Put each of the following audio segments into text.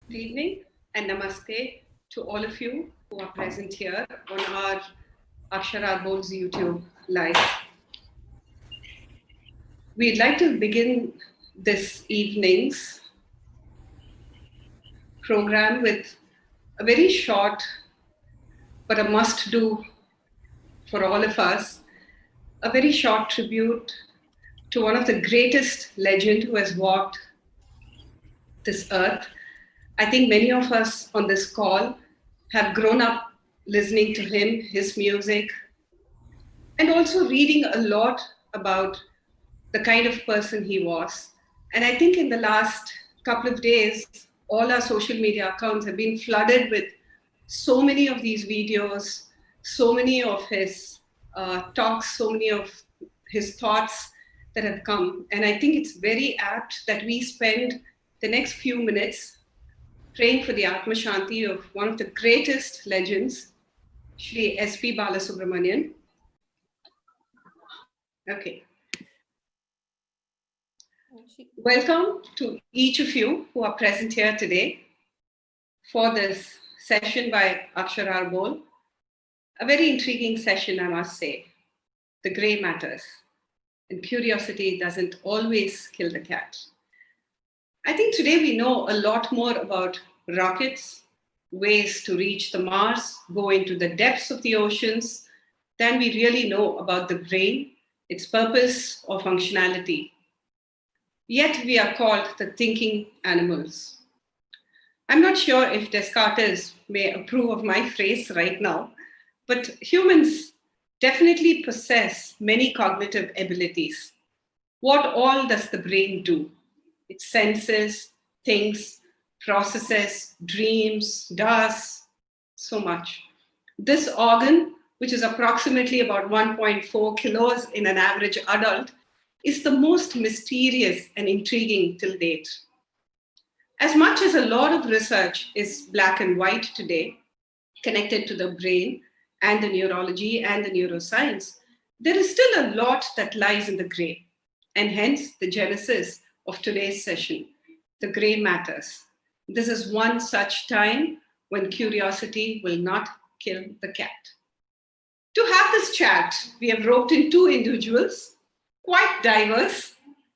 Good evening and namaste to all of you who are present here on our Akshara Board's YouTube live. We'd like to begin this evening's program with a very short but a must-do for all of us, a very short tribute to one of the greatest legends who has walked this earth. I think many of us on this call have grown up listening to him, his music, and also reading a lot about the kind of person he was. And I think in the last couple of days, all our social media accounts have been flooded with so many of these videos, so many of his talks, so many of his thoughts that have come. And I think it's very apt that we spend the next few minutes praying for the Atma Shanti of one of the greatest legends, Shri S.P. Balasubramanian. Okay. Welcome to each of you who are present here today for this session by Akshara Bol. A very intriguing session, I must say. The gray matters, and curiosity doesn't always kill the cat. I think today we know a lot more about rockets, ways to reach the Mars, go into the depths of the oceans, than we really know about the brain, its purpose or functionality. Yet we are called the thinking animals. I'm not sure if Descartes may approve of my phrase right now, but humans definitely possess many cognitive abilities. What all does the brain do? It senses, thinks, processes, dreams, does so much. This organ, which is approximately about 1.4 kilos in an average adult, is the most mysterious and intriguing till date. As much as a lot of research is black and white today, connected to the brain and the neurology and the neuroscience, there is still a lot that lies in the gray, and hence the genesis of today's session, the gray matters. This is one such time when curiosity will not kill the cat. To have this chat, we have roped in two individuals, quite diverse,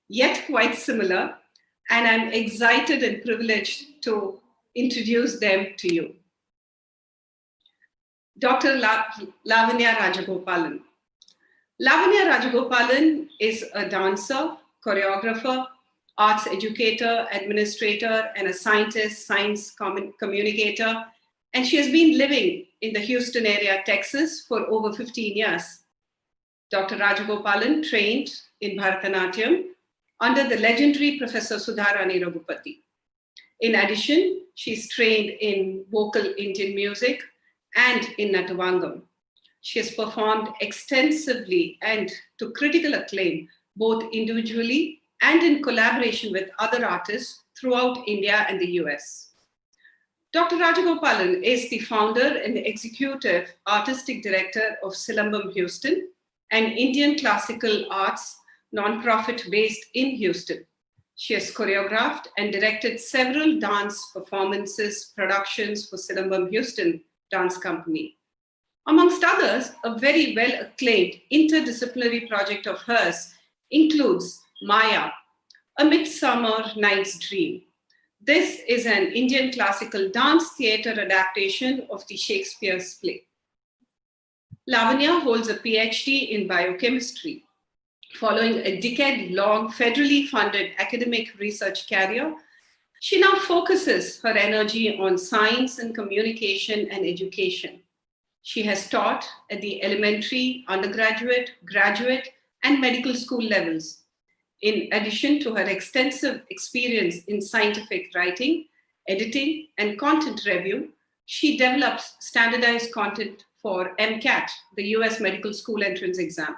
yet quite similar, and I'm excited and privileged to introduce them to you. Dr. Lavanya Rajagopalan. Lavanya Rajagopalan is a dancer, choreographer, arts educator, administrator, and a scientist, science communicator. And she has been living in the Houston area, Texas, for over 15 years. Dr. Rajagopalan trained in Bharatanatyam under the legendary Professor Sudharani Raghupati. In addition, she's trained in vocal Indian music and in Natavangam. She has performed extensively and to critical acclaim, both individually and in collaboration with other artists throughout India and the US. Dr. Rajagopalan is the founder and the executive artistic director of Silambam Houston, an Indian classical arts nonprofit based in Houston. She has choreographed and directed several dance performances, productions for Silambam Houston Dance Company. Amongst others, a very well-acclaimed interdisciplinary project of hers includes Maya, A Midsummer Night's Dream. This is an Indian classical dance theatre adaptation of the Shakespeare's play. Lavanya holds a PhD in biochemistry. Following a decade-long federally funded academic research career, she now focuses her energy on science and communication and education. She has taught at the elementary, undergraduate, graduate, and medical school levels. In addition to her extensive experience in scientific writing, editing, and content review, she develops standardized content for MCAT, the US Medical School Entrance Exam.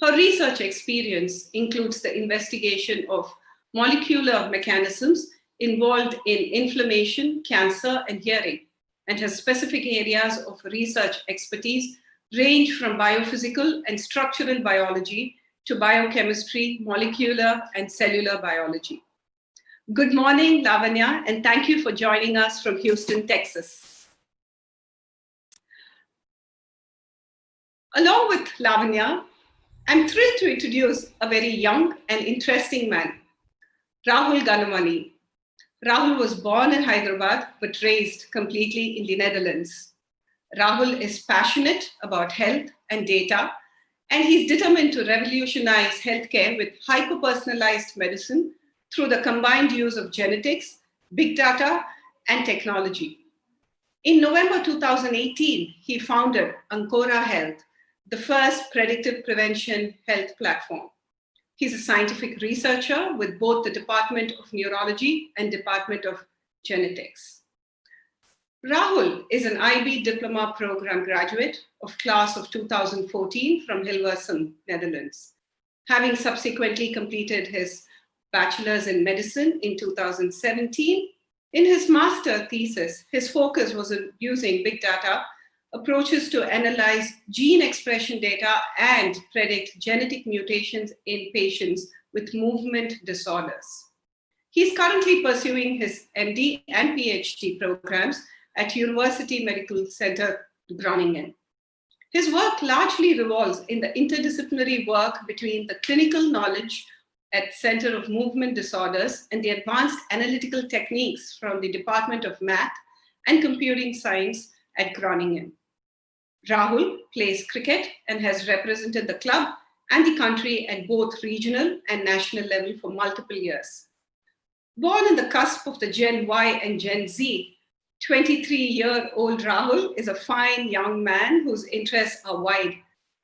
Her research experience includes the investigation of molecular mechanisms involved in inflammation, cancer, and hearing, and her specific areas of research expertise range from biophysical and structural biology to biochemistry, molecular, and cellular biology. Good morning, Lavanya, and thank you for joining us from Houston, Texas. Along with Lavanya, I'm thrilled to introduce a very young and interesting man, Rahul Ganamani. Rahul was born in Hyderabad, but raised completely in the Netherlands. Rahul is passionate about health and data, and he's determined to revolutionize healthcare with hyper-personalized medicine through the combined use of genetics, big data, and technology. In November 2018, he founded Ancora Health, the first predictive prevention health platform. He's a scientific researcher with both the Department of Neurology and Department of Genetics. Rahul is an IB diploma program graduate of class of 2014 from Hilversum, Netherlands. Having subsequently completed his bachelor's in medicine in 2017, in his master thesis, his focus was on using big data approaches to analyze gene expression data and predict genetic mutations in patients with movement disorders. He's currently pursuing his MD and PhD programs at University Medical Center Groningen. His work largely revolves in the interdisciplinary work between the clinical knowledge at Center of Movement Disorders and the advanced analytical techniques from the Department of Math and Computing Science at Groningen. Rahul plays cricket and has represented the club and the country at both regional and national level for multiple years. Born on the cusp of the Gen Y and Gen Z, 23-year-old Rahul is a fine young man whose interests are wide,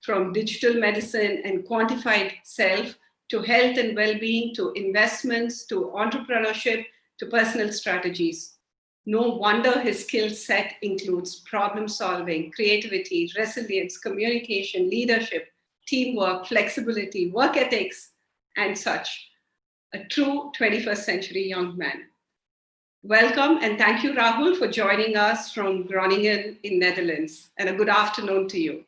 from digital medicine and quantified self to health and well-being to investments to entrepreneurship to personal strategies. No wonder his skill set includes problem solving, creativity, resilience, communication, leadership, teamwork, flexibility, work ethics, and such. A true 21st century young man. Welcome and thank you, Rahul, for joining us from Groningen in Netherlands. And a good afternoon to you.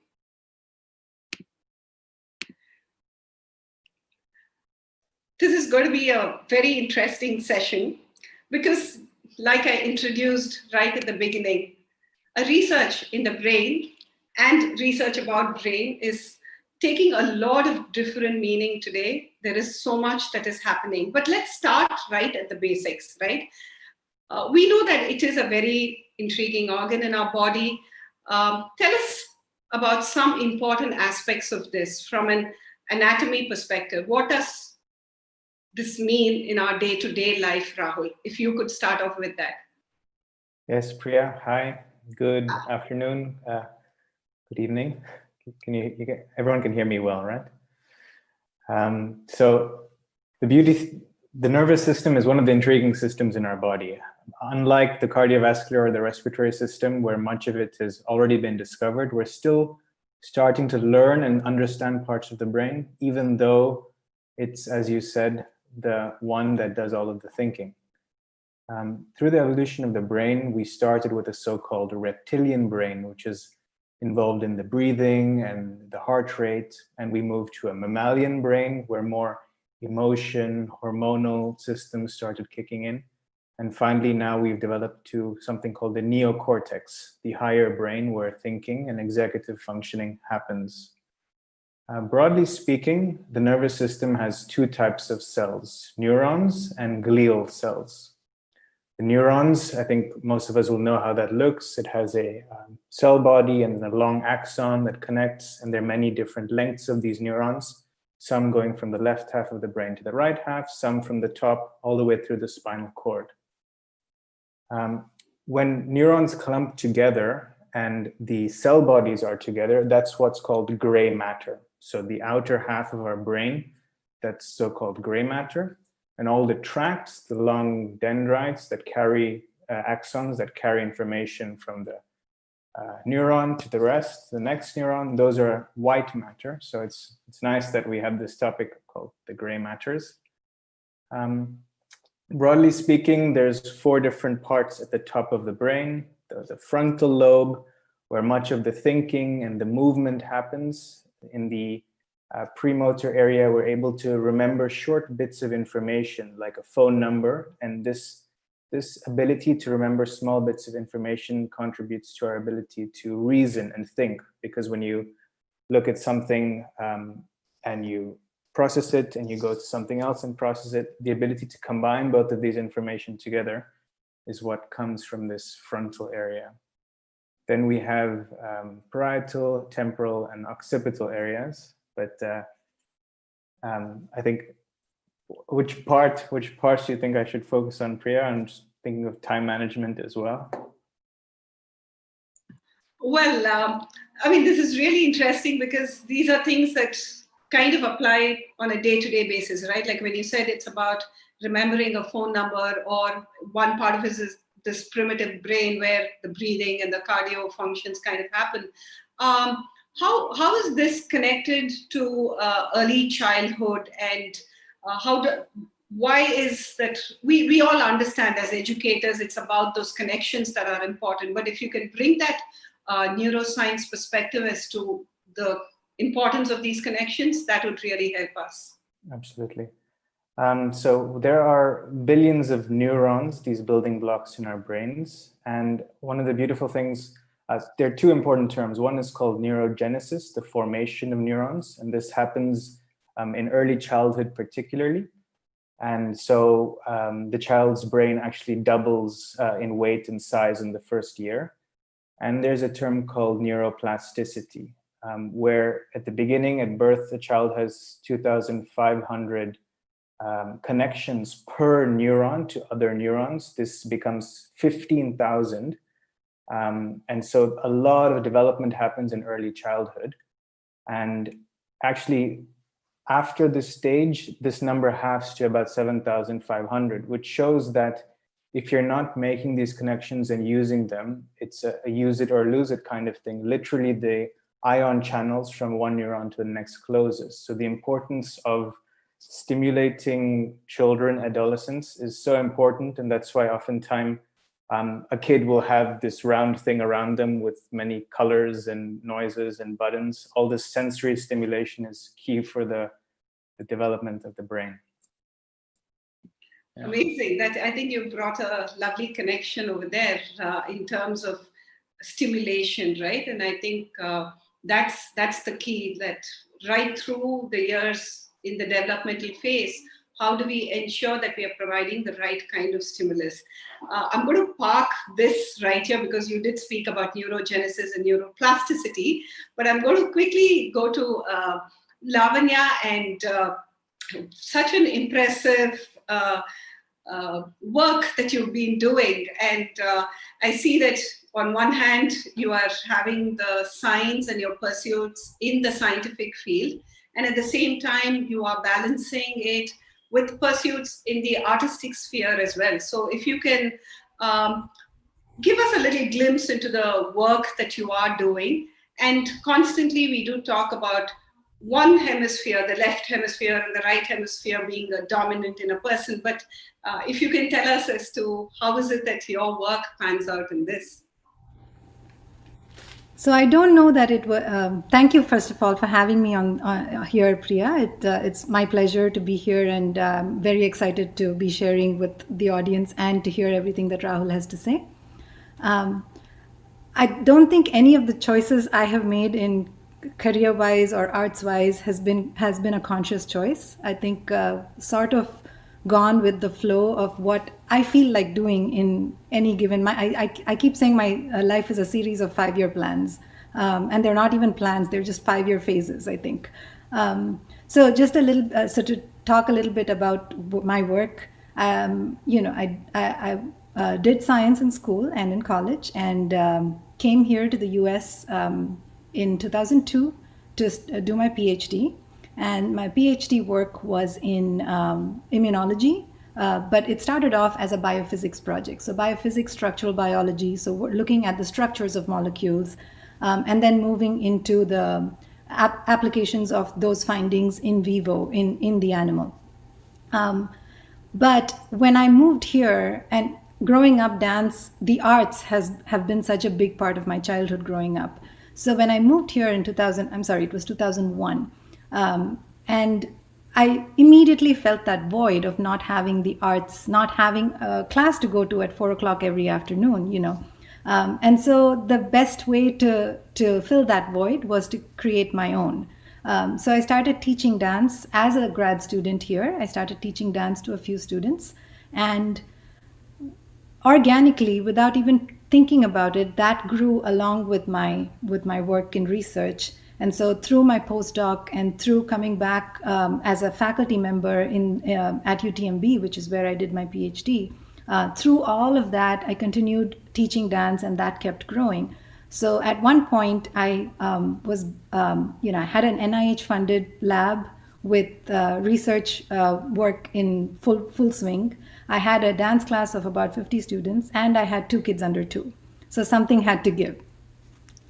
This is going to be a very interesting session because, like I introduced right at the beginning, a research in the brain and research about brain is taking a lot of different meaning today. There is so much that is happening. But let's start right at the basics, right? We know that it is a very intriguing organ in our body. Tell us about some important aspects of this from an anatomy perspective. What does this mean in our day-to-day life, Rahul? If you could start off with that. Yes, Priya. Hi. Good afternoon. Good evening. Everyone can hear me well, right? So the nervous system is one of the intriguing systems in our body. Unlike the cardiovascular or the respiratory system, where much of it has already been discovered, we're still starting to learn and understand parts of the brain, even though it's, as you said, the one that does all of the thinking. Through the evolution of the brain, we started with a so-called reptilian brain, which is involved in the breathing and the heart rate, and we moved to a mammalian brain where more emotion, hormonal systems started kicking in. And finally, now we've developed to something called the neocortex, the higher brain where thinking and executive functioning happens. Broadly speaking, the nervous system has two types of cells, neurons and glial cells. The neurons, I think most of us will know how that looks. It has a cell body and a long axon that connects, and there are many different lengths of these neurons, some going from the left half of the brain to the right half, some from the top all the way through the spinal cord. When neurons clump together and the cell bodies are together, that's what's called gray matter. So the outer half of our brain, that's so-called gray matter, and all the tracts, the long dendrites that carry axons that carry information from the neuron to the rest, the next neuron, those are white matter. So it's nice that we have this topic called the gray matters. Broadly speaking, there's 4 different parts at the top of the brain. There's a frontal lobe, where much of the thinking and the movement happens. In the premotor area, we're able to remember short bits of information like a phone number. And this ability to remember small bits of information contributes to our ability to reason and think, because when you look at something and you process it and you go to something else and process it, the ability to combine both of these information together is what comes from this frontal area. Then we have parietal, temporal, and occipital areas. But I think, which parts do you think I should focus on, Priya? I'm just thinking of time management as well. Well, I mean, this is really interesting because these are things that kind of apply on a day-to-day basis, right? Like when you said it's about remembering a phone number, or one part of it is this primitive brain where the breathing and the cardio functions kind of happen. How is this connected to early childhood, and why is that? We all understand as educators it's about those connections that are important, but if you can bring that neuroscience perspective as to the importance of these connections, that would really help us. Absolutely. So there are billions of neurons, these building blocks in our brains, and one of the beautiful things, there are two important terms. One is called neurogenesis, the formation of neurons, and this happens in early childhood particularly. And so the child's brain actually doubles in weight and size in the first year. And there's a term called neuroplasticity, where at the beginning, at birth, the child has 2,500 connections per neuron to other neurons. This becomes 15,000. And so a lot of development happens in early childhood. And actually, after this stage, this number halves to about 7,500, which shows that if you're not making these connections and using them, it's a use it or lose it kind of thing. Literally, the ion channels from one neuron to the next closes. So the importance of stimulating children, adolescents, is so important. And that's why oftentimes a kid will have this round thing around them with many colors and noises and buttons. All this sensory stimulation is key for the development of the brain. Yeah. Amazing. That, I think you brought a lovely connection over there in terms of stimulation, right? And I think that's the key, that right through the years in the developmental phase, how do we ensure that we are providing the right kind of stimulus? I'm going to park this right here because you did speak about neurogenesis and neuroplasticity, but I'm going to quickly go to Lavanya, and such an impressive work that you've been doing. And I see that on one hand, you are having the science and your pursuits in the scientific field, and at the same time, you are balancing it with pursuits in the artistic sphere as well. So if you can give us a little glimpse into the work that you are doing. And constantly we do talk about one hemisphere, the left hemisphere and the right hemisphere being dominant in a person. But if you can tell us as to how is it that your work pans out in this? So I don't know that it was. Thank you, first of all, for having me on here, Priya. It's my pleasure to be here, and very excited to be sharing with the audience and to hear everything that Rahul has to say. I don't think any of the choices I have made in career-wise or arts-wise has been a conscious choice. I think sort of gone with the flow of what I feel like doing in any given. I keep saying my life is a series of 5-year plans, and they're not even plans; they're just 5-year phases, I think. So just a little, so to talk a little bit about my work. I did science in school and in college, and came here to the U.S. In 2002 to do my PhD. And my PhD work was in immunology, but it started off as a biophysics project. So biophysics, structural biology, so we're looking at the structures of molecules, and then moving into the applications of those findings in vivo, in the animal. But when I moved here, and growing up, dance, the arts have been such a big part of my childhood growing up. So when I moved here in 2001, And I immediately felt that void of not having the arts, not having a class to go to at 4 o'clock every afternoon, and so the best way to fill that void was to create my own. So I started teaching dance as a grad student here. I started teaching dance to a few students, and organically, without even thinking about it, that grew along with my work in research. And so through my postdoc and through coming back as a faculty member at UTMB, which is where I did my PhD, through all of that, I continued teaching dance, and that kept growing. So at one point, I I had an NIH-funded lab with research work in full swing. I had a dance class of about 50 students, and I had 2 kids under 2. So something had to give.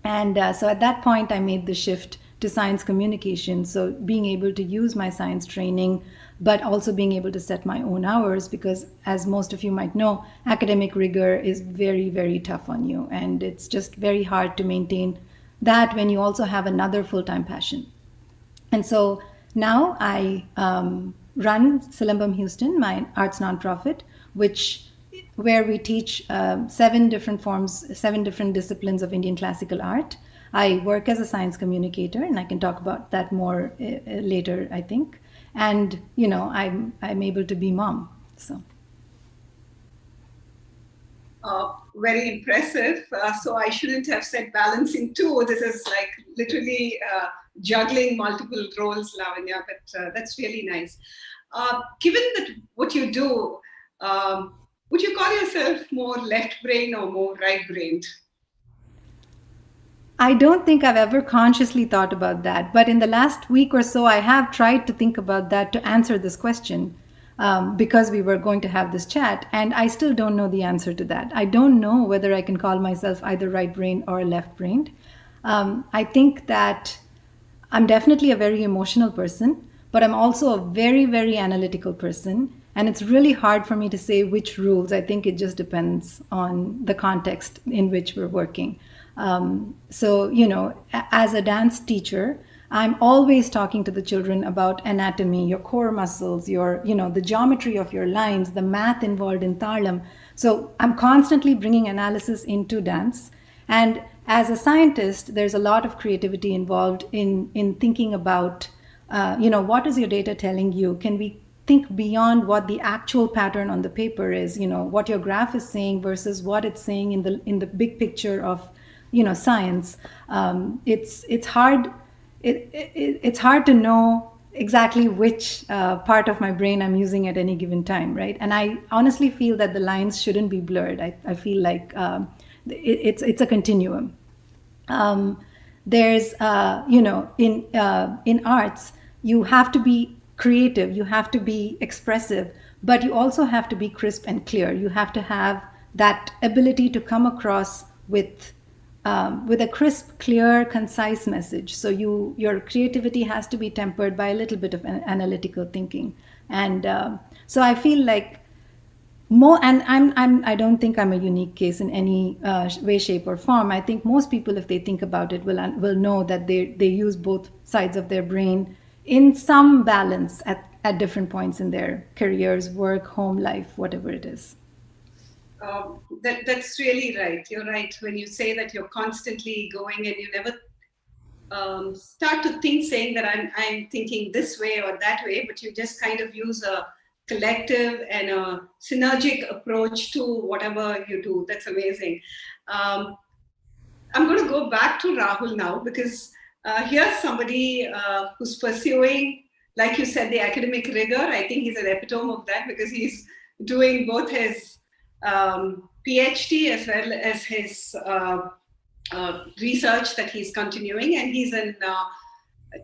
And so at that point, I made the shift to science communication. So being able to use my science training, but also being able to set my own hours, because as most of you might know, academic rigor is very, very tough on you. And it's just very hard to maintain that when you also have another full-time passion. And so now I run Silambam Houston, my arts nonprofit, where we teach 7 different forms, 7 different disciplines of Indian classical art. I work as a science communicator, and I can talk about that more later, I think. And I'm able to be mom. So. Very impressive. So I shouldn't have said balancing 2. This is like literally juggling multiple roles, Lavanya, but that's really nice. Given that what you do, would you call yourself more left brain or more right brained? I don't think I've ever consciously thought about that, but in the last week or so, I have tried to think about that to answer this question. Because we were going to have this chat, and I still don't know the answer to that. I don't know whether I can call myself either right-brained or left-brained. I think that I'm definitely a very emotional person, but I'm also a very, very analytical person. And it's really hard for me to say which rules. I think it just depends on the context in which we're working. So, as a dance teacher, I'm always talking to the children about anatomy, your core muscles, the geometry of your lines, the math involved in talam. So I'm constantly bringing analysis into dance. And as a scientist, there's a lot of creativity involved in thinking about, what is your data telling you? Can we think beyond what the actual pattern on the paper is? What your graph is saying versus what it's saying in the big picture of, science. It's hard. It's hard to know exactly which part of my brain I'm using at any given time, right? And I honestly feel that the lines shouldn't be blurred. I feel like it's a continuum. There's, in arts, you have to be creative, you have to be expressive, but you also have to be crisp and clear. You have to have that ability to come across with a crisp, clear, concise message. So your creativity has to be tempered by a little bit of analytical thinking. And so I feel like and I don't think I'm a unique case in any way, shape, or form. I think most people, if they think about it, will know that they use both sides of their brain in some balance at different points in their careers, work, home life, whatever it is. That's really right. You're right when you say that you're constantly going and you never start to think saying that I'm thinking this way or that way, but you just kind of use a collective and a synergic approach to whatever you do. That's amazing. I'm going to go back to Rahul now, because here's somebody who's pursuing, like you said, the academic rigor. I think he's an epitome of that, because he's doing both his PhD as well as his research that he's continuing, and he's a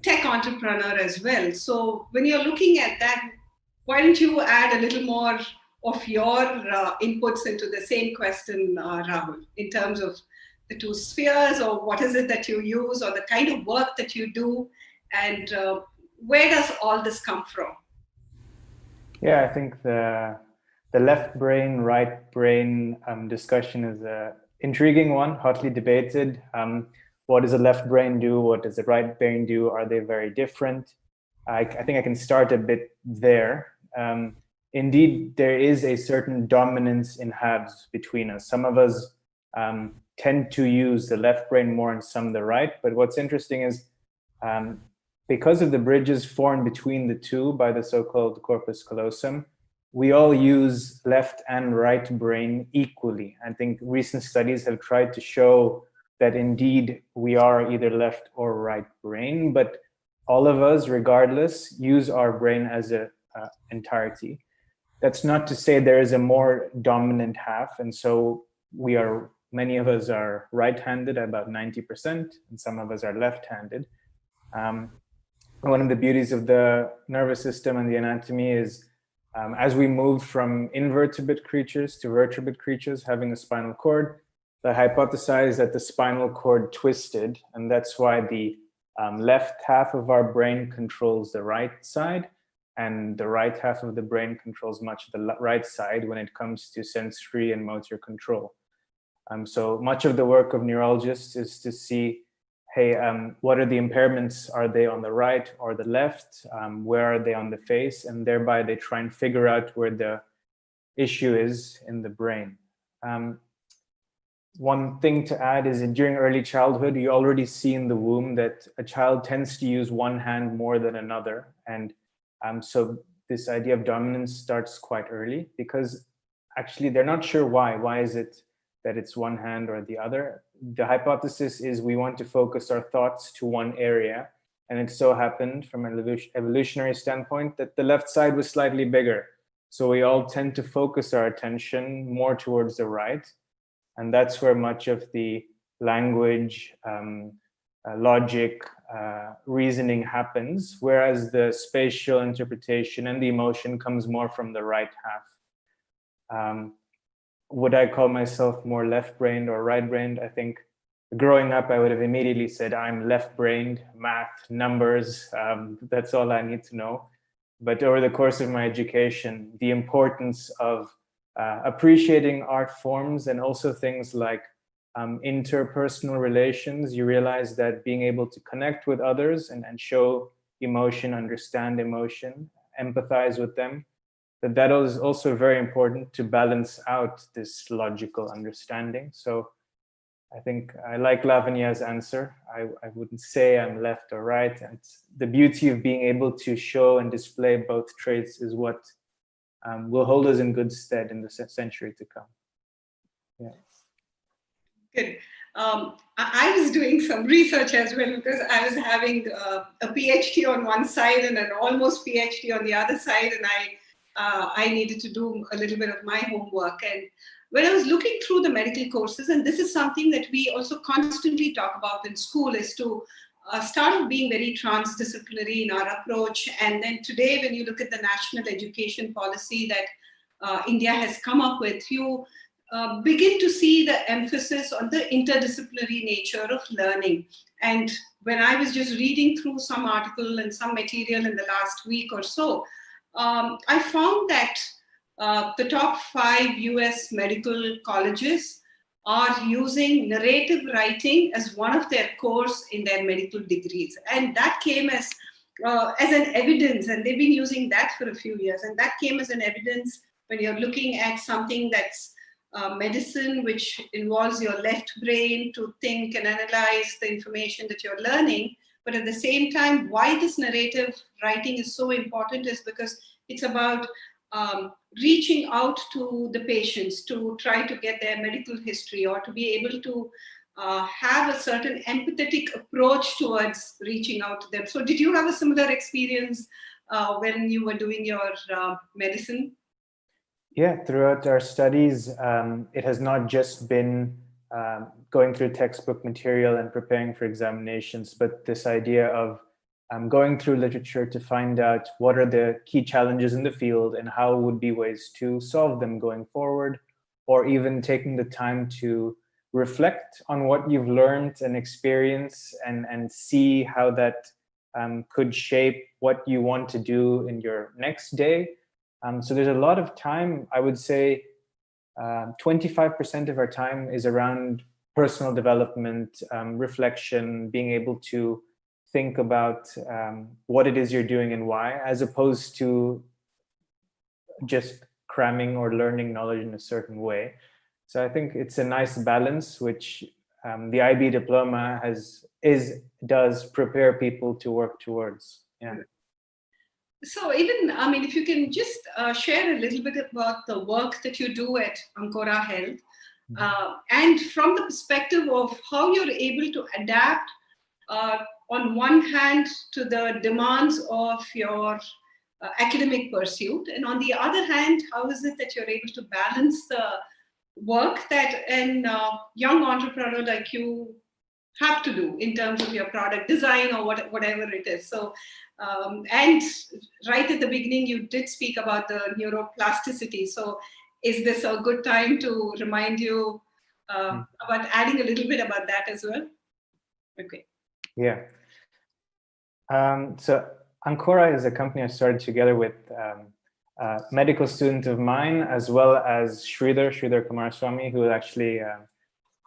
tech entrepreneur as well. So when you're looking at that, why don't you add a little more of your inputs into the same question, Rahul, in terms of the 2 spheres, or what is it that you use, or the kind of work that you do, and where does all this come from? Yeah, I think the left brain, right brain discussion is an intriguing one, hotly debated. What does the left brain do? What does the right brain do? Are they very different? I think I can start a bit there. Indeed, there is a certain dominance in halves between us. Some of us tend to use the left brain more and some the right. But what's interesting is because of the bridges formed between the two by the so-called corpus callosum, we all use left and right brain equally. I think recent studies have tried to show that indeed we are either left or right brain, but all of us, regardless, use our brain as an entirety. That's not to say there is a more dominant half, and so many of us are right-handed, about 90%, and some of us are left-handed. One of the beauties of the nervous system and the anatomy is as we move from invertebrate creatures to vertebrate creatures having a spinal cord, they hypothesized that the spinal cord twisted, and that's why the left half of our brain controls the right side, and the right half of the brain controls much of the right side when it comes to sensory and motor control. So much of the work of neurologists is to see, hey, what are the impairments? Are they on the right or the left? Where are they on the face? And thereby they try and figure out where the issue is in the brain. One thing to add is that during early childhood, you already see in the womb that a child tends to use one hand more than another. And so this idea of dominance starts quite early, because actually they're not sure why. Why is it that it's one hand or the other? The hypothesis is we want to focus our thoughts to one area. And it so happened from an evolutionary standpoint that the left side was slightly bigger. So we all tend to focus our attention more towards the right. And that's where much of the language, logic, reasoning happens, whereas the spatial interpretation and the emotion comes more from the right half. Would I call myself more left-brained or right-brained? I think growing up, I would have immediately said I'm left-brained, math, numbers, that's all I need to know. But over the course of my education, the importance of appreciating art forms and also things like interpersonal relations, you realize that being able to connect with others and show emotion, understand emotion, empathize with them, that is also very important to balance out this logical understanding. So I think I like Lavania's answer. I wouldn't say I'm left or right. And the beauty of being able to show and display both traits is what will hold us in good stead in the century to come. Yeah. Good. I was doing some research as well, because I was having a PhD on one side and an almost PhD on the other side, and I needed to do a little bit of my homework. And when I was looking through the medical courses, and this is something that we also constantly talk about in school, is to start being very transdisciplinary in our approach. And then today, when you look at the national education policy that India has come up with, you begin to see the emphasis on the interdisciplinary nature of learning. And when I was just reading through some article and some material in the last week or so, I found that the top 5 US medical colleges are using narrative writing as one of their course in their medical degrees. And that came as an evidence, and they've been using that for a few years. And that came as an evidence when you're looking at something that's medicine, which involves your left brain to think and analyze the information that you're learning. But at the same time, why this narrative writing is so important is because it's about reaching out to the patients to try to get their medical history, or to be able to have a certain empathetic approach towards reaching out to them. So did you have a similar experience when you were doing your medicine? Yeah, throughout our studies, it has not just been going through textbook material and preparing for examinations, but this idea of going through literature to find out what are the key challenges in the field and how would be ways to solve them going forward, or even taking the time to reflect on what you've learned and experience and see how that could shape what you want to do in your next day. So there's a lot of time. I would say 25% of our time is around personal development, reflection, being able to think about what it is you're doing and why, as opposed to just cramming or learning knowledge in a certain way. So I think it's a nice balance, which the IB diploma does prepare people to work towards. Yeah. So even, I mean, if you can just share a little bit about the work that you do at Ancora Health, and from the perspective of how you're able to adapt, on one hand, to the demands of your academic pursuit, and on the other hand, how is it that you're able to balance the work that a young entrepreneur like you have to do in terms of your product design or whatever it is. So, and right at the beginning, you did speak about the neuroplasticity. So is this a good time to remind you about adding a little bit about that as well? Okay. Yeah. So Ancora is a company I started together with a medical student of mine, as well as Sridhar Kumaraswamy, who actually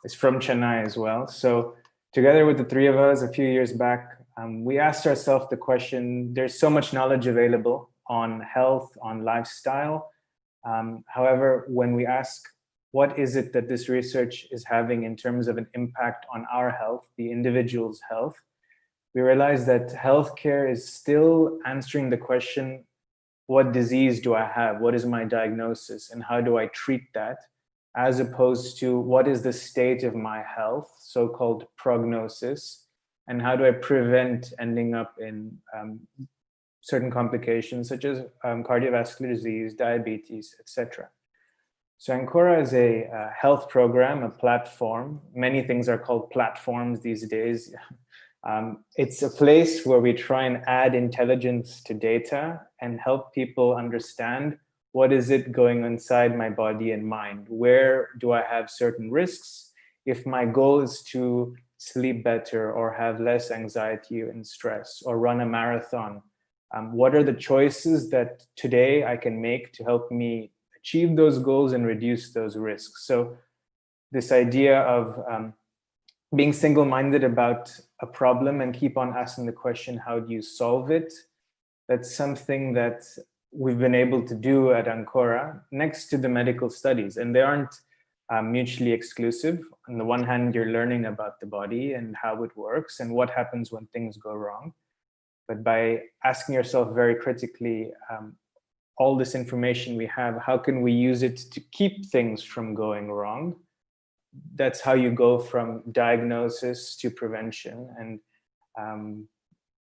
is from Chennai as well. So together with the three of us a few years back, we asked ourselves the question, there's so much knowledge available on health, on lifestyle. However, when we ask, what is it that this research is having in terms of an impact on our health, the individual's health, we realize that healthcare is still answering the question, what disease do I have? What is my diagnosis? And how do I treat that? As opposed to what is the state of my health, so-called prognosis, and how do I prevent ending up in certain complications such as cardiovascular disease, diabetes, etc. So Ancora is a health program, a platform. Many things are called platforms these days. It's a place where we try and add intelligence to data and help people understand what is it going inside my body and mind? Where do I have certain risks? If my goal is to sleep better or have less anxiety and stress or run a marathon, what are the choices that today I can make to help me achieve those goals and reduce those risks? So this idea of being single-minded about a problem and keep on asking the question, how do you solve it? That's something that we've been able to do at Ancora next to the medical studies, and they aren't mutually exclusive. On the one hand, you're learning about the body and how it works and what happens when things go wrong. But by asking yourself very critically, all this information we have, how can we use it to keep things from going wrong? That's how you go from diagnosis to prevention. And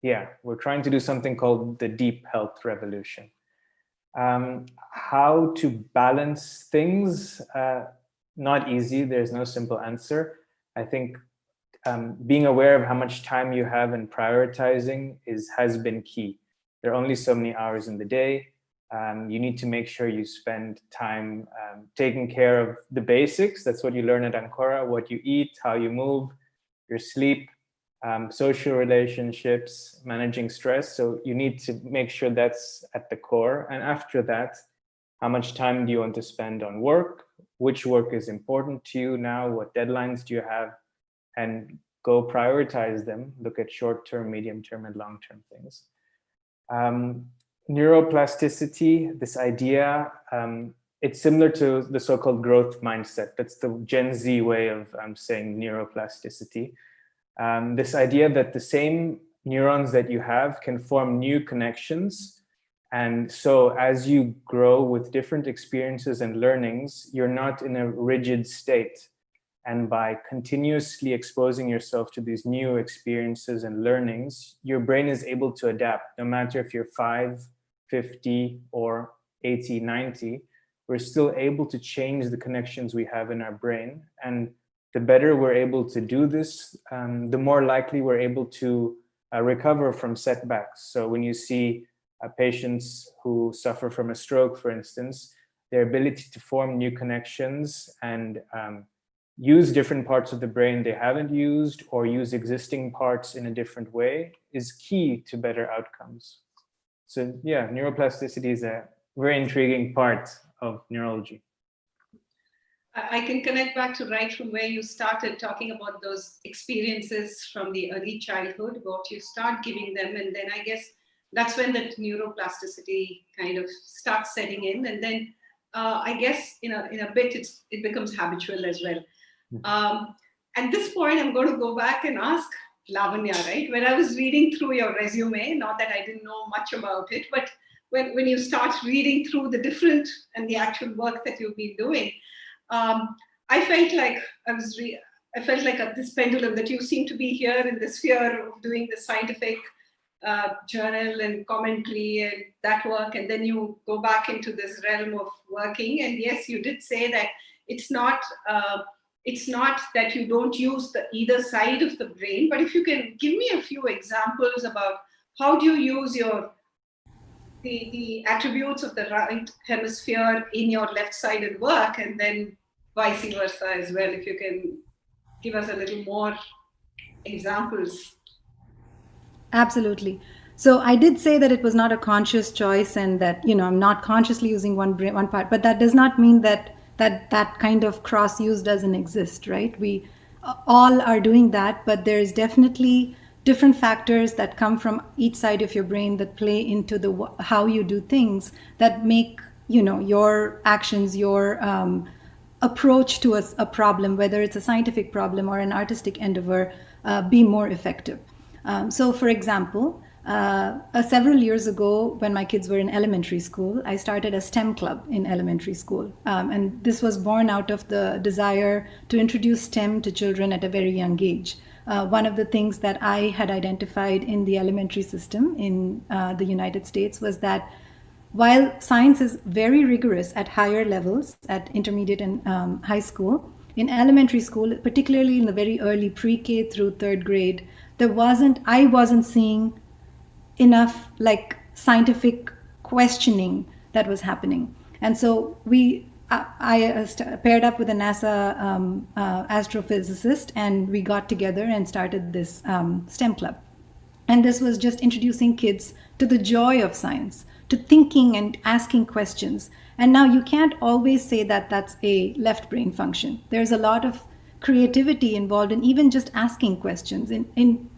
yeah, we're trying to do something called the deep health revolution. How to balance things, not easy. There's no simple answer. I think being aware of how much time you have and prioritizing has been key. There are only so many hours in the day. You need to make sure you spend time taking care of the basics. That's what you learn at Ancora, what you eat, how you move, your sleep, social relationships, managing stress. So you need to make sure that's at the core. And after that, how much time do you want to spend on work? Which work is important to you now? What deadlines do you have? And go prioritize them. Look at short-term, medium-term, and long-term things. Neuroplasticity, this idea, it's similar to the so-called growth mindset. That's the Gen Z way of saying neuroplasticity. This idea that the same neurons that you have can form new connections. And so as you grow with different experiences and learnings, you're not in a rigid state. And by continuously exposing yourself to these new experiences and learnings, your brain is able to adapt. No matter if you're 5, 50, or 80, 90, we're still able to change the connections we have in our brain. And the better we're able to do this, the more likely we're able to recover from setbacks. So when you see patients who suffer from a stroke, for instance, their ability to form new connections and use different parts of the brain they haven't used or use existing parts in a different way is key to better outcomes. So yeah, neuroplasticity is a very intriguing part of neurology. I can connect back to right from where you started talking about those experiences from the early childhood, what you start giving them. And then I guess that's when that neuroplasticity kind of starts setting in. And then I guess in a bit, it becomes habitual as well. At this point, I'm going to go back and ask Lavanya, right? When I was reading through your resume, not that I didn't know much about it, but when you start reading through the different and the actual work that you've been doing, I felt like I felt like at this pendulum that you seem to be here in the sphere of doing the scientific journal and commentary and that work, and then you go back into this realm of working. And yes, you did say that it's not that you don't use the either side of the brain, but if you can give me a few examples about how do you use the attributes of the right hemisphere in your left-sided work, and then vice versa as well, if you can give us a little more examples. Absolutely. So I did say that it was not a conscious choice, and that, I'm not consciously using one part, but that does not mean that kind of cross use doesn't exist, right? We all are doing that, but there's definitely different factors that come from each side of your brain that play into how you do things, that make your actions, your approach to a problem, whether it's a scientific problem or an artistic endeavor, be more effective. So for example, several years ago, when my kids were in elementary school, I started a STEM club in elementary school. And this was born out of the desire to introduce STEM to children at a very young age. One of the things that I had identified in the elementary system in the United States was that while science is very rigorous at higher levels, at intermediate and high school, in elementary school, particularly in the very early pre-K through third grade, I wasn't seeing enough like scientific questioning that was happening. And so I paired up with a NASA astrophysicist, and we got together and started this STEM club. And this was just introducing kids to the joy of science, to thinking and asking questions. And now you can't always say that that's a left brain function. There's a lot of creativity involved in even just asking questions, in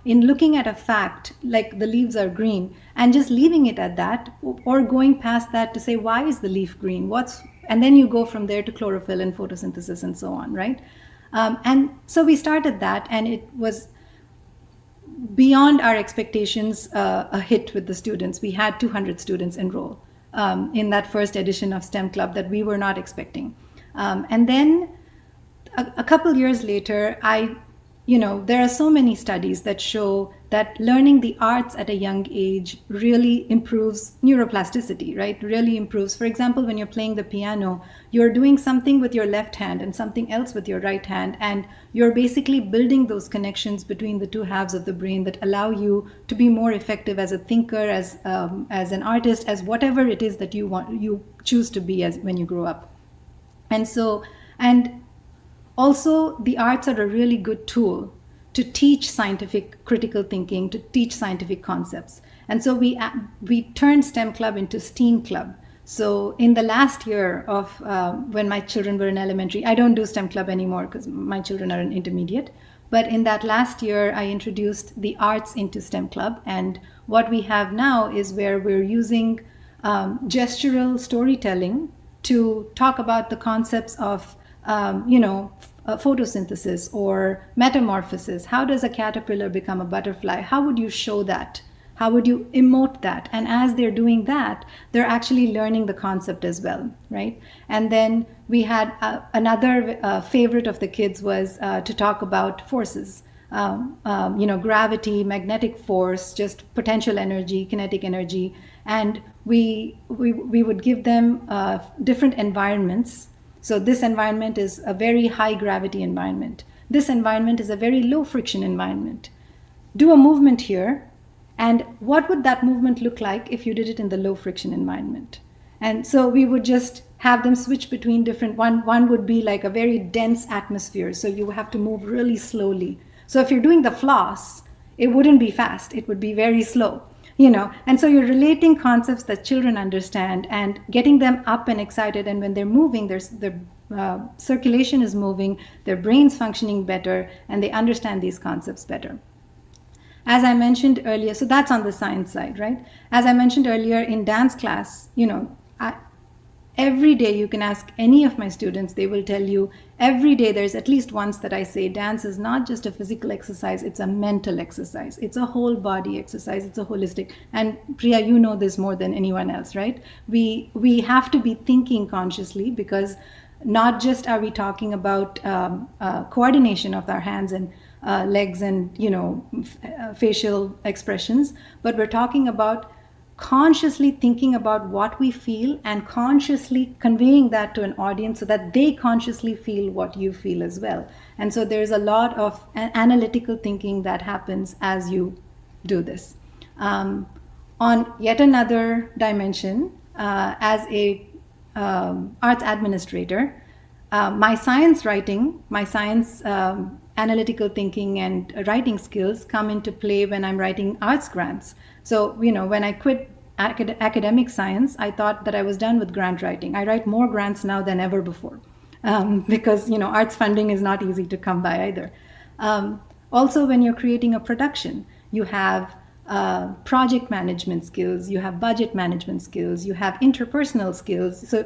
looking at a fact like the leaves are green and just leaving it at that, or going past that to say, why is the leaf green? And then you go from there to chlorophyll and photosynthesis and so on, right? And so we started that, and it was beyond our expectations, a hit with the students. We had 200 students enroll in that first edition of STEM Club that we were not expecting. And then a couple years later, there are so many studies that show that learning the arts at a young age really improves neuroplasticity, right? Really improves. For example, when you're playing the piano, you're doing something with your left hand and something else with your right hand, and you're basically building those connections between the two halves of the brain that allow you to be more effective as a thinker, as an artist, as whatever it is that you choose to be as when you grow up. And also, the arts are a really good tool to teach scientific critical thinking, to teach scientific concepts. And so we turned STEM Club into STEAM Club. So in the last year of when my children were in elementary, I don't do STEM Club anymore because my children are in intermediate. But in that last year, I introduced the arts into STEM Club. And what we have now is where we're using gestural storytelling to talk about the concepts of photosynthesis or metamorphosis. How does a caterpillar become a butterfly? How would you show that? How would you emote that? And as they're doing that, they're actually learning the concept as well, right? And then we had another favorite of the kids was to talk about forces. Gravity, magnetic force, just potential energy, kinetic energy. And we would give them different environments. So this environment is a very high gravity environment. This environment is a very low friction environment. Do a movement here, and what would that movement look like if you did it in the low friction environment? And so we would just have them switch between different, one would be like a very dense atmosphere, so you have to move really slowly. So if you're doing the floss, it wouldn't be fast, it would be very slow. And so you're relating concepts that children understand and getting them up and excited. And when they're moving, their circulation is moving, their brain's functioning better, and they understand these concepts better. As I mentioned earlier, so that's on the science side, right? As I mentioned earlier, in dance class, every day you can ask any of my students, they will tell you every day there's at least once that I say dance is not just a physical exercise, it's a mental exercise. It's a whole body exercise, it's a holistic. And Priya, you know this more than anyone else, right? We have to be thinking consciously, because not just are we talking about coordination of our hands and legs and facial expressions, but we're talking about consciously thinking about what we feel and consciously conveying that to an audience so that they consciously feel what you feel as well. And so there's a lot of analytical thinking that happens as you do this. On yet another dimension, as a arts administrator, my science writing, my science analytical thinking and writing skills come into play when I'm writing arts grants. So, when I quit academic science, I thought that I was done with grant writing. I write more grants now than ever before, because, arts funding is not easy to come by either. Also, when you're creating a production, you have project management skills, you have budget management skills, you have interpersonal skills. So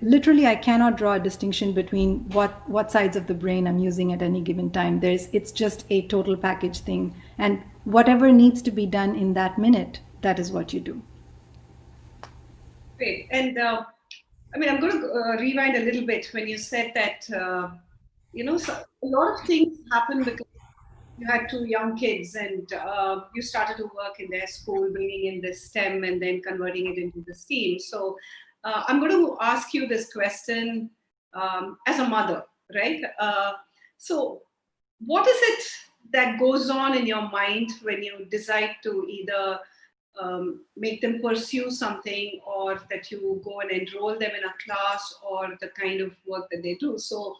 literally I cannot draw a distinction between what sides of the brain I'm using at any given time. It's just a total package thing. And whatever needs to be done in that minute, that is what you do. Great. And I'm going to rewind a little bit when you said that, so a lot of things happen because you had two young kids and you started to work in their school, bringing in the STEM and then converting it into the STEAM. So I'm going to ask you this question as a mother, right? So what is it that goes on in your mind when you decide to either make them pursue something, or that you go and enroll them in a class, or the kind of work that they do? So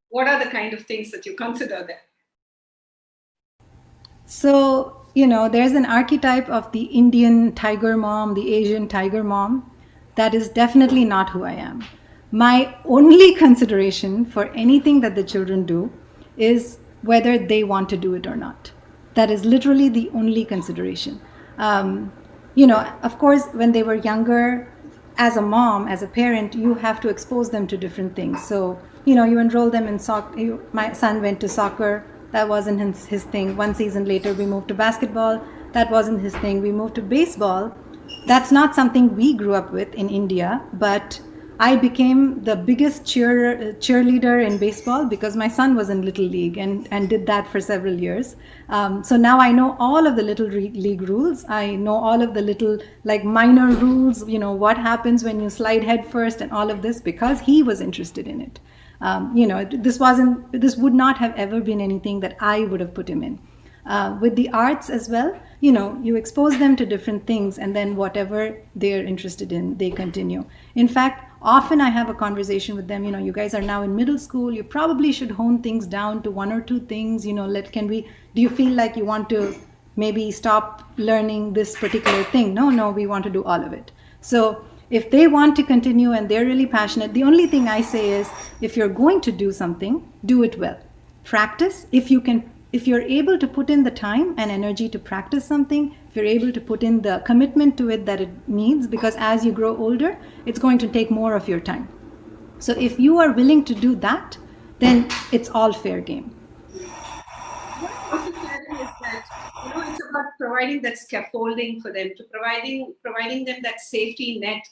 what are the kind of things that you consider there? So, there's an archetype of the Indian tiger mom, the Asian tiger mom. That is definitely not who I am. My only consideration for anything that the children do is whether they want to do it or not. That is literally the only consideration. Of course, when they were younger, as a mom, as a parent, you have to expose them to different things. So, you enroll them in soccer. My son went to soccer. That wasn't his thing. One season later, we moved to basketball. That wasn't his thing. We moved to baseball. That's not something we grew up with in India, but I became the biggest cheerleader in baseball because my son was in Little League and did that for several years. So now I know all of the Little League rules. I know all of the little minor rules, what happens when you slide head first and all of this, because he was interested in it. This would not have ever been anything that I would have put him in. With the arts as well, you expose them to different things, and then whatever they're interested in, they continue. In fact, often I have a conversation with them, you guys are now in middle school, you probably should hone things down to one or two things, do you feel like you want to maybe stop learning this particular thing? No, we want to do all of it. So if they want to continue and they're really passionate, the only thing I say is, if you're going to do something, do it well. Practice. If you're able to put in the time and energy to practice something, if you're able to put in the commitment to it that it needs, because as you grow older, it's going to take more of your time. So if you are willing to do that, then it's all fair game. What also sharing is that, it's about providing that scaffolding for them, to providing them that safety net.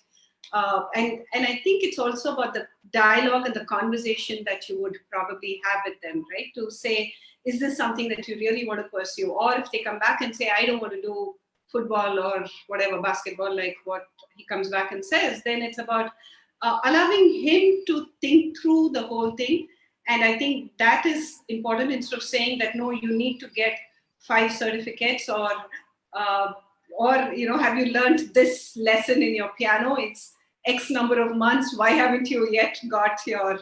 And I think it's also about the dialogue and the conversation that you would probably have with them, right? To say, is this something that you really want to pursue? Or if they come back and say, I don't want to do football or whatever, basketball, like what he comes back and says, then it's about allowing him to think through the whole thing. And I think that is important, instead of saying that, no, you need to get 5 certificates or have you learned this lesson in your piano? It's X number of months. Why haven't you yet got your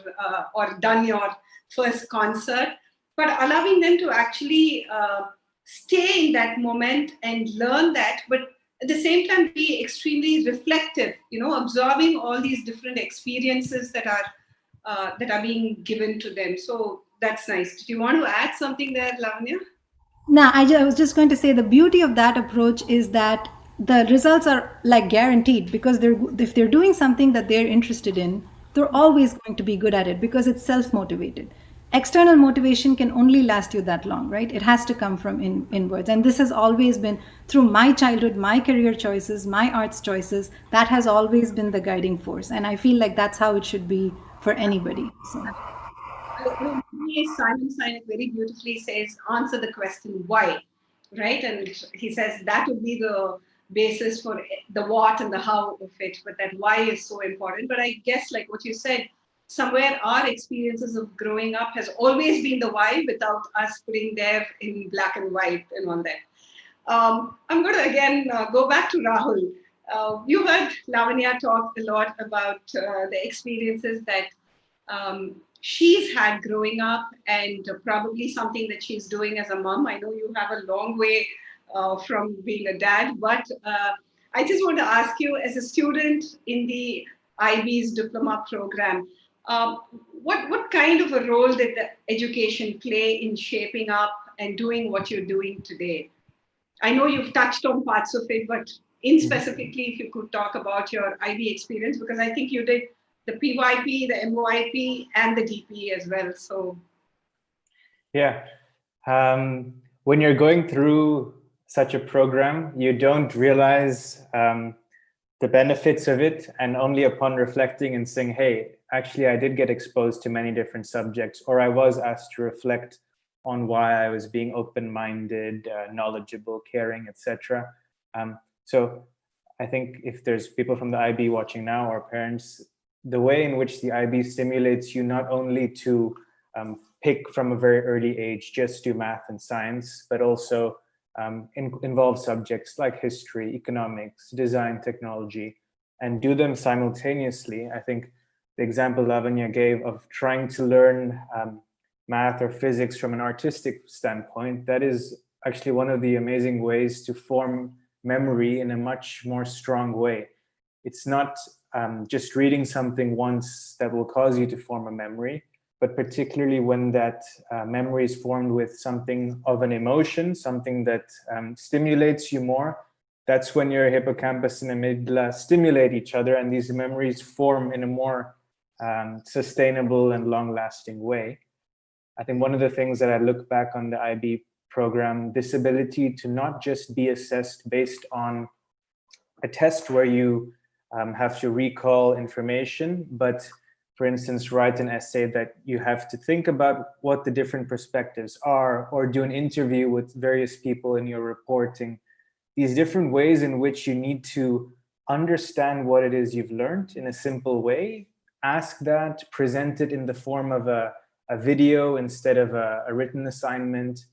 or done your first concert? But allowing them to actually stay in that moment and learn that, but at the same time be extremely reflective, absorbing all these different experiences that are being given to them. So that's nice. Do you want to add something there, Lavanya? Now, I was just going to say the beauty of that approach is that the results are like guaranteed, because if they're doing something that they're interested in, they're always going to be good at it because it's self-motivated. External motivation can only last you that long, right? It has to come from inwards. And this has always been through my childhood, my career choices, my arts choices, that has always been the guiding force. And I feel like that's how it should be for anybody. So. Simon Sinek very beautifully says, answer the question why, right? And he says that would be the basis for the what and the how of it, but that why is so important. But I guess, like what you said, somewhere our experiences of growing up has always been the why without us putting there in black and white and all that. I'm going to again go back to Rahul. You heard Lavanya talk a lot about the experiences that she's had growing up, and probably something that she's doing as a mom. I know you have a long way from being a dad, but I just want to ask you, as a student in the IB's diploma program, what kind of a role did the education play in shaping up and doing what you're doing today? I know you've touched on parts of it, but in specifically, if you could talk about your IB experience, because I think you did the PYP, the MYP, and the DP as well. So, yeah, when you're going through such a program, you don't realize the benefits of it, and only upon reflecting and saying, hey, actually, I did get exposed to many different subjects, or I was asked to reflect on why I was being open-minded, knowledgeable, caring, etc. So I think if there's people from the IB watching now, or parents, the way in which the IB stimulates you not only to pick from a very early age, just do math and science, but also involve subjects like history, economics, design, technology, and do them simultaneously. I think the example Lavanya gave of trying to learn math or physics from an artistic standpoint, that is actually one of the amazing ways to form memory in a much more strong way. It's not just reading something once that will cause you to form a memory, but particularly when that memory is formed with something of an emotion, something that stimulates you more, that's when your hippocampus and amygdala stimulate each other, and these memories form in a more sustainable and long-lasting way. I think one of the things that I look back on the IB program, this ability to not just be assessed based on a test where you have to recall information, but for instance, write an essay that you have to think about what the different perspectives are, or do an interview with various people in your reporting. These different ways in which you need to understand what it is you've learned in a simple way, ask that, present it in the form of a video instead of a written assignment.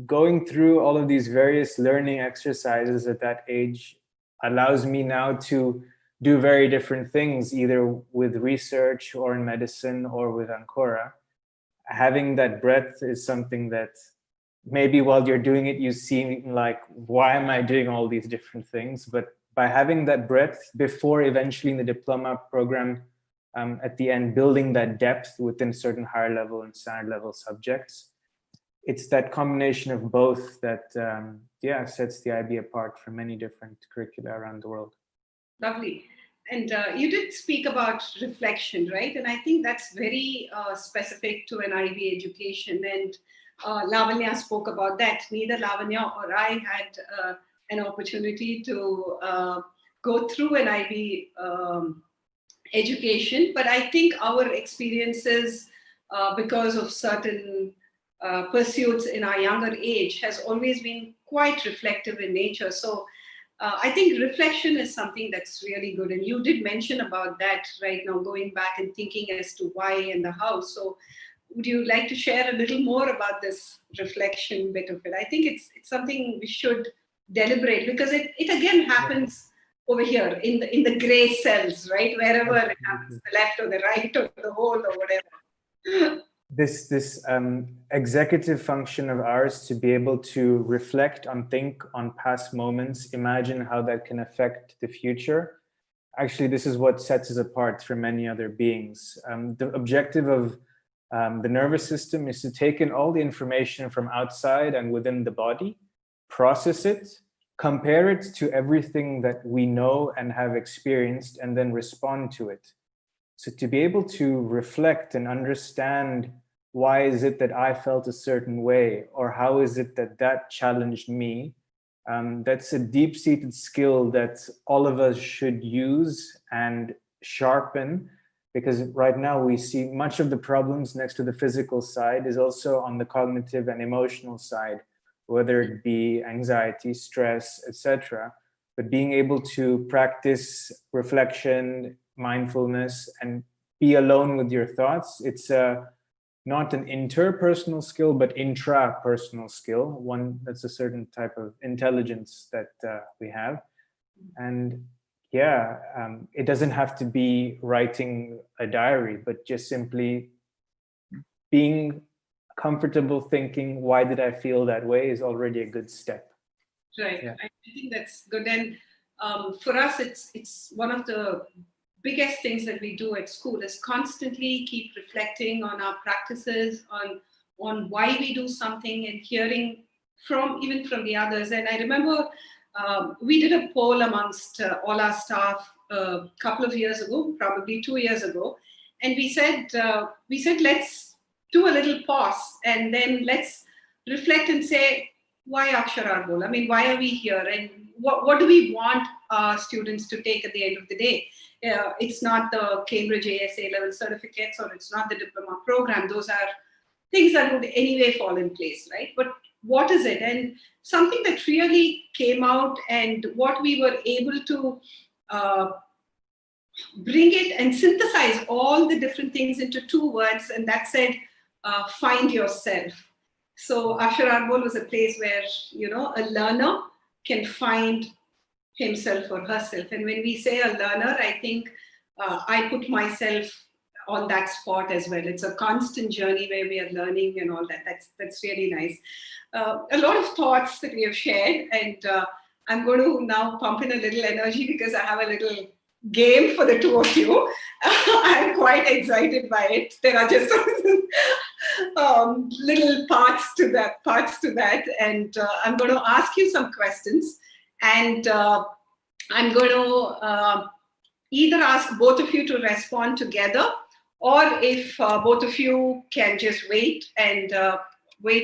Going through all of these various learning exercises at that age allows me now to do very different things, either with research or in medicine or with Ancora. Having that breadth is something that maybe while you're doing it, you seem like, why am I doing all these different things? But by having that breadth before eventually in the diploma program, at the end, building that depth within certain higher level and standard level subjects, it's that combination of both that, sets the IB apart from many different curricula around the world. Lovely. And you did speak about reflection, right? And I think that's very specific to an IB education. And Lavanya spoke about that. Neither Lavanya or I had an opportunity to go through an IB education, but I think our experiences, because of certain pursuits in our younger age, has always been quite reflective in nature. So I think reflection is something that's really good. And you did mention about that right now, going back and thinking as to why and the how. So would you like to share a little more about this reflection bit of it? I think it's something we should deliberate, because it again happens over here in the gray cells, right? Wherever it happens, the left or the right or the whole or whatever. this executive function of ours to be able to reflect on, think on past moments, imagine how that can affect the future. Actually, this is what sets us apart from many other beings. The objective of the nervous system is to take in all the information from outside and within the body, process it, compare it to everything that we know and have experienced, and then respond to it. So to be able to reflect and understand, why is it that I felt a certain way, or how is it that that challenged me? That's a deep-seated skill that all of us should use and sharpen, because right now we see much of the problems next to the physical side is also on the cognitive and emotional side, whether it be anxiety, stress, etc. But being able to practice reflection, mindfulness, and be alone with your thoughts, it's not an interpersonal skill, but intrapersonal skill, one that's a certain type of intelligence that we have. And yeah, it doesn't have to be writing a diary, but just simply being comfortable thinking, why did I feel that way, is already a good step. Right. Yeah. I think that's good. And for us, it's one of the biggest things that we do at school is constantly keep reflecting on our practices, on why we do something, and hearing even from the others. And I remember we did a poll amongst all our staff a couple of years ago, probably 2 years ago, and we said let's do a little pause and then let's reflect and say, why Akshara Arbol? I mean, why are we here, and what do we want our students to take at the end of the day? It's not the Cambridge ASA level certificates, or it's not the diploma program. Those are things that would anyway fall in place, right? But what is it? And something that really came out, and what we were able to bring it and synthesize all the different things into 2 words, and that said, find yourself. So Akshara Arbol was a place where, a learner can find himself or herself. And when we say a learner, I think I put myself on that spot as well. It's a constant journey where we are learning and all that. That's really nice. A lot of thoughts that we have shared, and I'm going to now pump in a little energy because I have a little game for the 2 of you. I'm quite excited by it. There are just little parts to that, and I'm going to ask you some questions, and I'm going to either ask both of you to respond together, or if both of you can just wait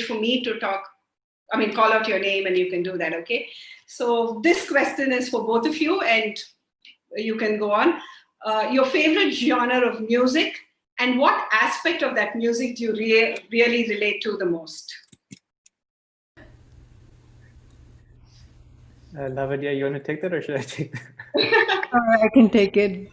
for me to talk. I mean, call out your name and you can do that, okay? So this question is for both of you, and you can go on. Your favorite genre of music, and what aspect of that music do you really relate to the most? Lavanya, you want to take that, or should I take that? I can take it.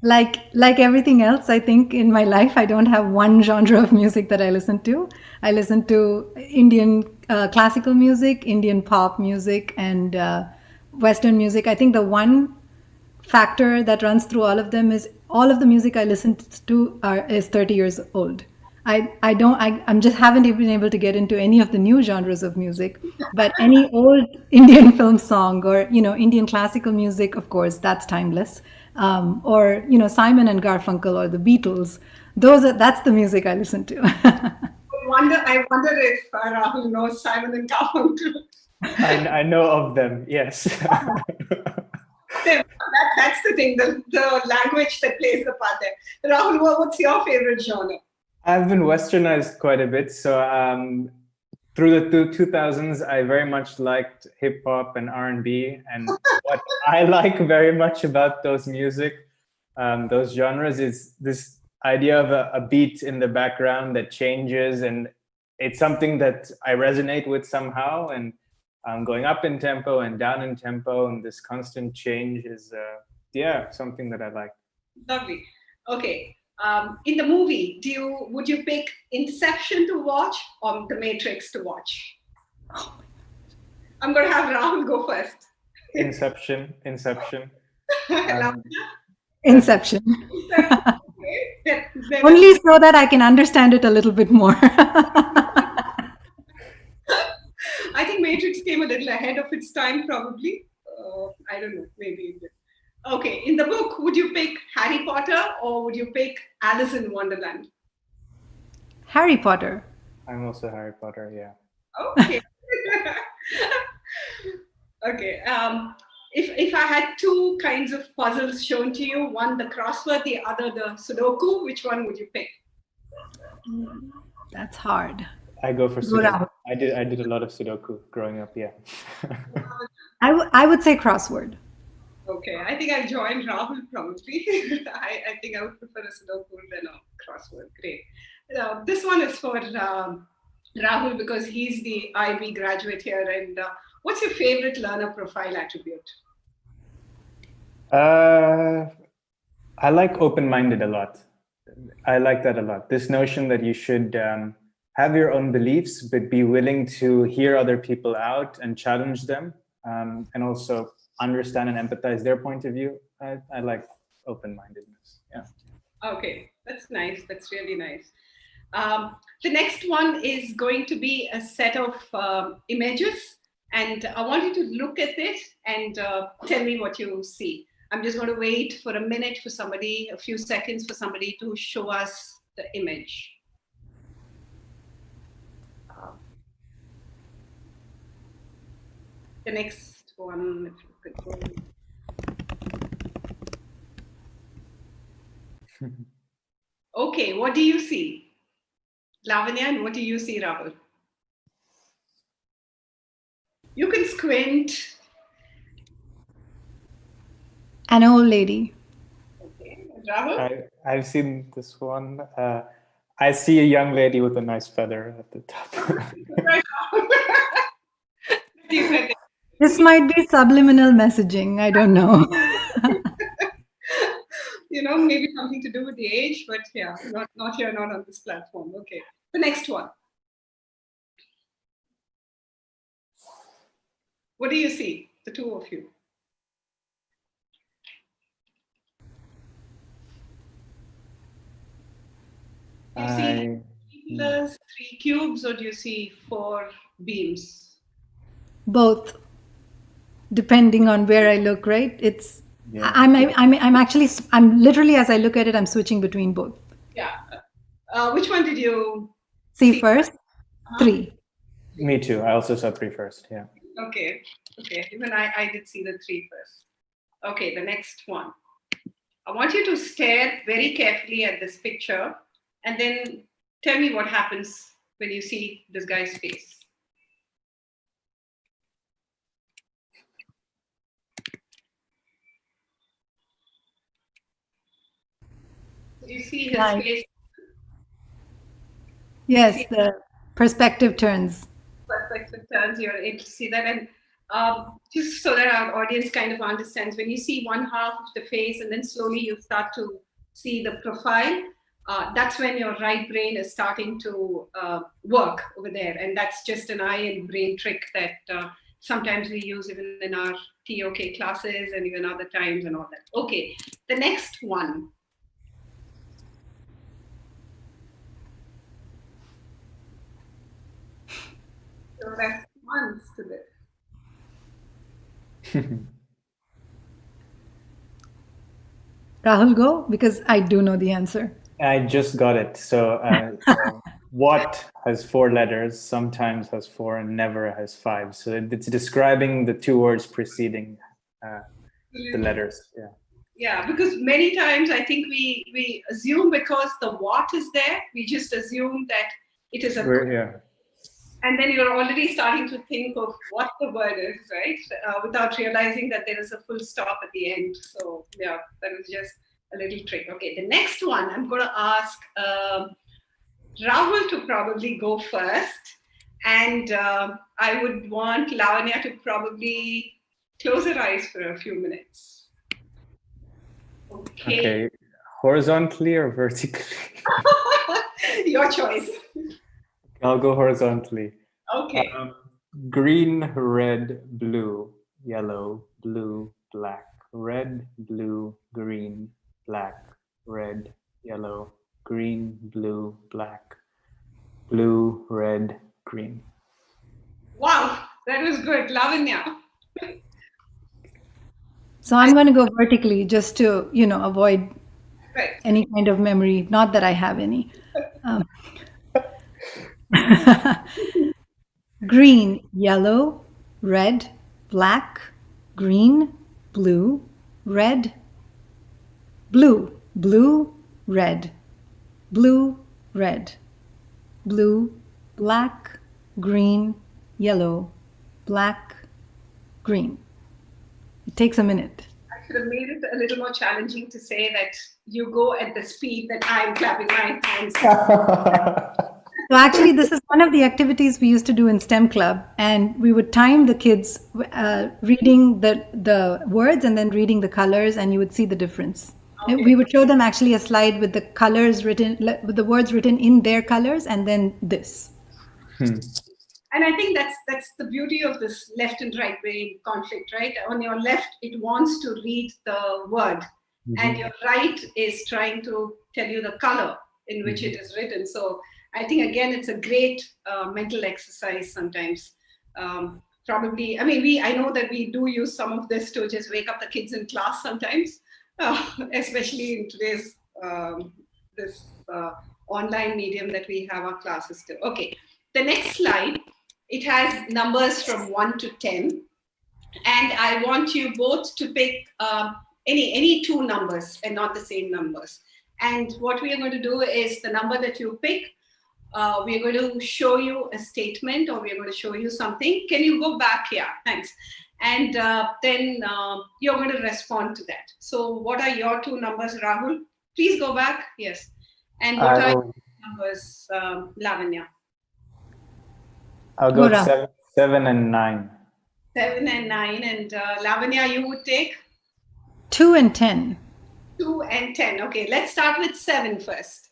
Like everything else, I think in my life, I don't have one genre of music that I listen to. I listen to Indian classical music, Indian pop music, and Western music. I think the one factor that runs through all of them is all of the music I listen to is 30 years old. I'm just haven't even been able to get into any of the new genres of music, but any old Indian film song or, Indian classical music, of course, that's timeless. Or, Simon and Garfunkel or the Beatles. That's the music I listen to. I wonder if Rahul knows Simon and Garfunkel. I know of them, yes. That's the thing, the language that plays the part there. Rahul, what's your favorite genre? I've been westernized quite a bit. So through the 2000s, I very much liked hip hop and R&B. And what I like very much about those music, those genres, is this idea of a beat in the background that changes. And it's something that I resonate with somehow. And going up in tempo and down in tempo, and this constant change is, something that I like. Lovely. Okay. In the movie, would you pick Inception to watch or The Matrix to watch? Oh, I'm going to have Rahul go first. Inception. Inception. Only so that I can understand it a little bit more. I think Matrix came a little ahead of its time, probably. I don't know, maybe it did. Okay, in the book, would you pick Harry Potter or would you pick Alice in Wonderland? Harry Potter. I'm also Harry Potter, yeah. Okay. Okay. If I had two kinds of puzzles shown to you, one the crossword, the other the Sudoku, which one would you pick? That's hard. I go for Go Sudoku. down. I did a lot of Sudoku growing up, yeah. I would say crossword. Okay, I think I'll join Rahul probably. I think I would prefer a Sudoku than a crossword. Great. This one is for Rahul because he's the IB graduate here. And what's your favorite learner profile attribute? I like open-minded a lot. I like that a lot. This notion that you should have your own beliefs, but be willing to hear other people out and challenge them, and also understand and empathize their point of view. I like open-mindedness. Yeah. Okay, that's nice. That's really nice. The next one is going to be a set of images, and I want you to look at it and tell me what you see. I'm just going to wait for a minute for somebody, a few seconds for somebody to show us the image. The next one, if you could go. Okay, what do you see? Lavanya, and what do you see, Rahul? You can squint. An old lady. Okay, Rahul? I've seen this one. I see a young lady with a nice feather at the top. This might be subliminal messaging. I don't know. You know, maybe something to do with the age, but yeah, not here, not on this platform. Okay, the next one. What do you see, the two of you? Do you see three pillars, three cubes, or do you see four beams? Both, depending on where I look, right? It's Yeah. I'm literally, as I look at it, I'm switching between both. Yeah. Which one did you see first? Three. Me too. I also saw three first. Yeah. Okay. Okay. Even I did see the three first. Okay. The next one. I want you to stare very carefully at this picture and then tell me what happens when you see this guy's face. Do you see his face? Yes, the perspective turns. Perspective turns, you're able to see that. And just so that our audience kind of understands, when you see one half of the face and then slowly you start to see the profile, that's when your right brain is starting to work over there. And that's just an eye and brain trick that sometimes we use even in our TOK classes and even other times and all that. Okay, the next one. So that's months to this. Rahul, go, because I do know the answer. I just got it. So what has 4 letters, sometimes has 4, and never has 5. So it's describing the 2 words preceding the letters. Yeah. Yeah, because many times I think we assume because the what is there, we just assume that it is a. Yeah. And then you're already starting to think of what the word is, right? Without realizing that there is a full stop at the end. So yeah, that was just a little trick. Okay, the next one, I'm going to ask Rahul to probably go first. And I would want Lavanya to probably close her eyes for a few minutes. Okay. Horizontally or vertically? Your choice. I'll go horizontally. Okay. Green, red, blue, yellow, blue, black, red, blue, green, black, red, yellow, green, blue, black, blue, red, green. Wow, that was good. Lavanya. So I'm going to go vertically just to, avoid Right. any kind of memory. Not that I have any. Um, green, yellow, red, black, green, blue, red, blue, blue, red, blue, red, blue, black, green, yellow, black, green. It takes a minute. I should have made it a little more challenging to say that you go at the speed that I'm clapping my hands. So actually, this is one of the activities we used to do in STEM Club, and we would time the kids reading the words and then reading the colors, and you would see the difference. Okay. We would show them actually a slide with the colors written, with the words written in their colors, and then this. And I think that's the beauty of this left and right brain conflict, right? On your left, it wants to read the word, and your right is trying to tell you the color in which it is written. So I think, again, it's a great mental exercise sometimes. Probably, I know that we do use some of this to just wake up the kids in class sometimes, especially in today's this online medium that we have our classes to. Okay, the next slide, it has numbers from 1 to 10. And I want you both to pick any two numbers and not the same numbers. And what we are going to do is the number that you pick, we are going to show you a statement, or we are going to show you something. Can you go back here? Thanks. And then you're going to respond to that. So what are your two numbers, Rahul? Please go back. Yes. And what are your numbers, Lavanya? I'll go 7 and 9. 7 and 9. And Lavanya, you would take? 2 and 10. 2 and 10. Okay, let's start with 7 first.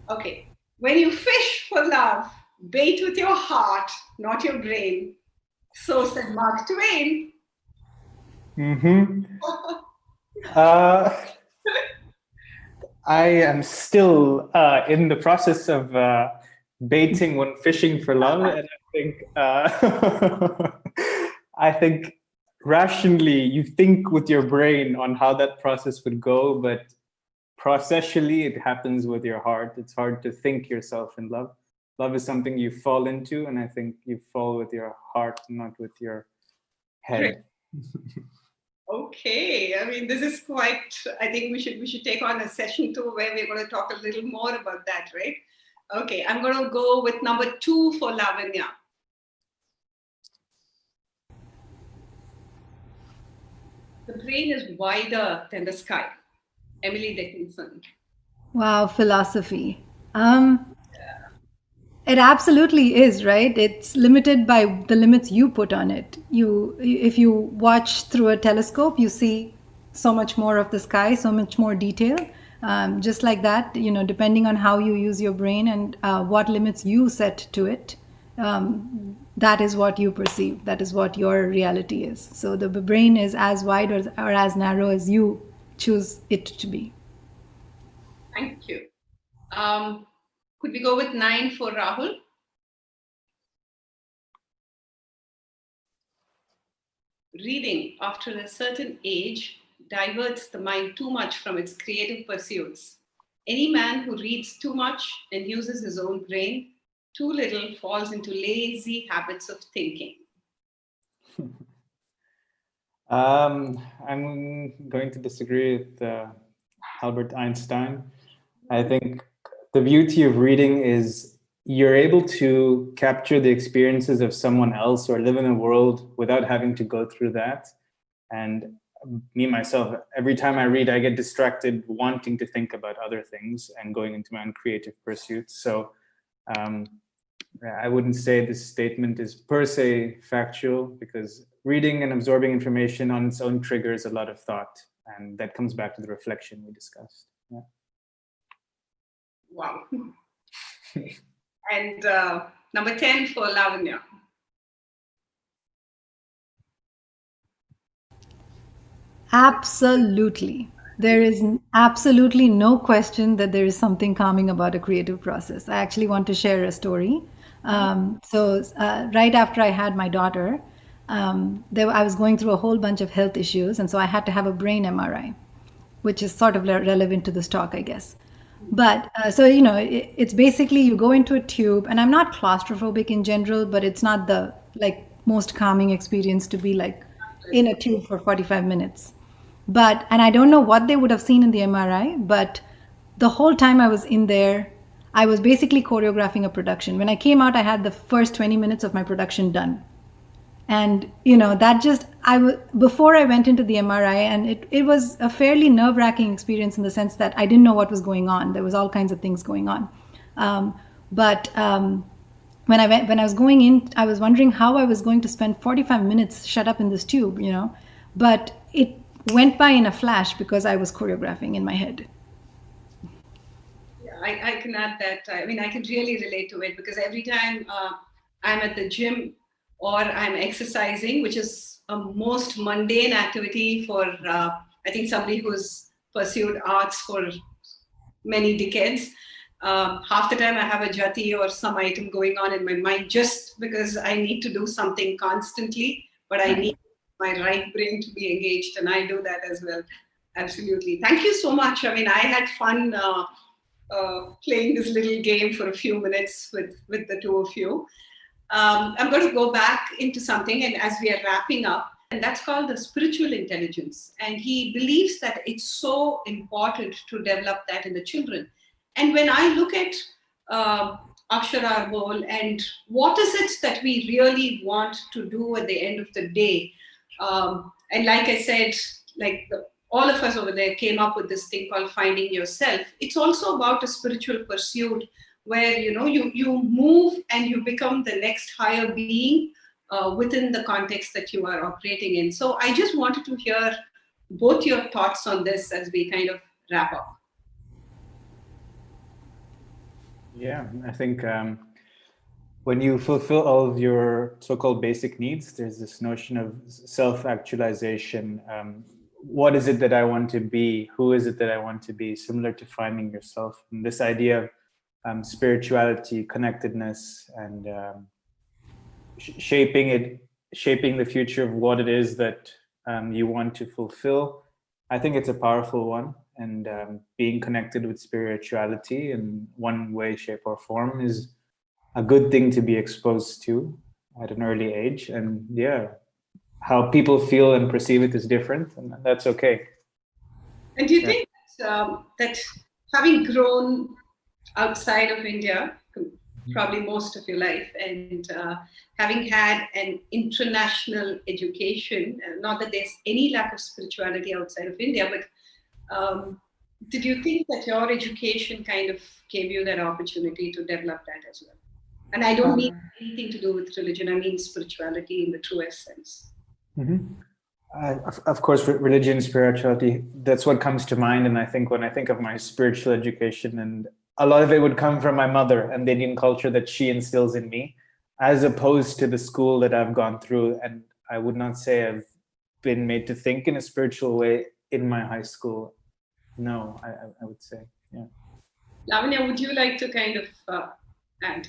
Okay. When you fish for love, bait with your heart, not your brain. So said Mark Twain. I am still in the process of baiting when fishing for love, and I think rationally you think with your brain on how that process would go, but processually it happens with your heart. It's hard to think yourself in love. Love is something you fall into, and I think you fall with your heart, not with your head. Okay, this is quite, I think we should take on a session 2 where we're going to talk a little more about that, right? Okay, I'm going to go with number 2 for Lavanya. The brain is wider than the sky. Emily Dickinson. Wow, philosophy. It absolutely is, right? It's limited by the limits you put on it. If you watch through a telescope, you see so much more of the sky, so much more detail. Just like that, depending on how you use your brain and what limits you set to it, that is what you perceive. That is what your reality is. So the brain is as wide or as narrow as you choose it to be. Thank you. Could we go with 9 for Rahul? Reading after a certain age diverts the mind too much from its creative pursuits. Any man who reads too much and uses his own brain too little falls into lazy habits of thinking. I'm going to disagree with Albert Einstein. I think the beauty of reading is you're able to capture the experiences of someone else or live in a world without having to go through that. And me, myself, every time I read, I get distracted wanting to think about other things and going into my own creative pursuits. So I wouldn't say this statement is per se factual, because reading and absorbing information on its own triggers a lot of thought. And that comes back to the reflection we discussed. Yeah. Wow. And number 10 for Lavanya. Absolutely. There is absolutely no question that there is something calming about a creative process. I actually want to share a story. Right after I had my daughter, I was going through a whole bunch of health issues, and so I had to have a brain MRI, which is sort of relevant to this talk, I guess. But it's basically you go into a tube, and I'm not claustrophobic in general, but it's not the like most calming experience to be like in a tube for 45 minutes. And I don't know what they would have seen in the MRI, but the whole time I was in there, I was basically choreographing a production. When I came out, I had the first 20 minutes of my production done. And that just before I went into the MRI, and it was a fairly nerve-wracking experience in the sense that I didn't know what was going on. There was all kinds of things going on. When I was going in, I was wondering how I was going to spend 45 minutes shut up in this tube, but it went by in a flash because I was choreographing in my head. Yeah, I can add that. I mean, I can really relate to it because every time I'm at the gym or I'm exercising, which is a most mundane activity for, I think, somebody who's pursued arts for many decades. Half the time I have a jati or some item going on in my mind just because I need to do something constantly, but I need my right brain to be engaged, and I do that as well. Absolutely. Thank you so much. I mean, I had fun playing this little game for a few minutes with the two of you. I'm going to go back into something, and as we are wrapping up, and that's called the spiritual intelligence. And he believes that it's so important to develop that in the children. And when I look at Akshara Bol and what is it that we really want to do at the end of the day, and like I said, all of us over there came up with this thing called finding yourself. It's also about a spiritual pursuit where you move and you become the next higher being within the context that you are operating in. So I just wanted to hear both your thoughts on this as we kind of wrap up. Yeah, I think when you fulfill all of your so-called basic needs, there's this notion of self-actualization. What is it that I want to be? Who is it that I want to be? Similar to finding yourself. And this idea of spirituality, connectedness, and shaping the future of what it is that you want to fulfill. I think it's a powerful one. And being connected with spirituality in one way, shape, or form is a good thing to be exposed to at an early age. And yeah, how people feel and perceive it is different, and that's okay. And do you think that having grown outside of India, probably most of your life, and having had an international education, not that there's any lack of spirituality outside of India, but did you think that your education kind of gave you that opportunity to develop that as well? And I don't mean anything to do with religion. I mean spirituality in the truest sense. Mm-hmm. Of course, religion and spirituality, that's what comes to mind. And I think when I think of my spiritual education, and a lot of it would come from my mother and the Indian culture that she instills in me, as opposed to the school that I've gone through. And I would not say I've been made to think in a spiritual way in my high school. No, I would say, yeah. Lavanya, would you like to kind of add?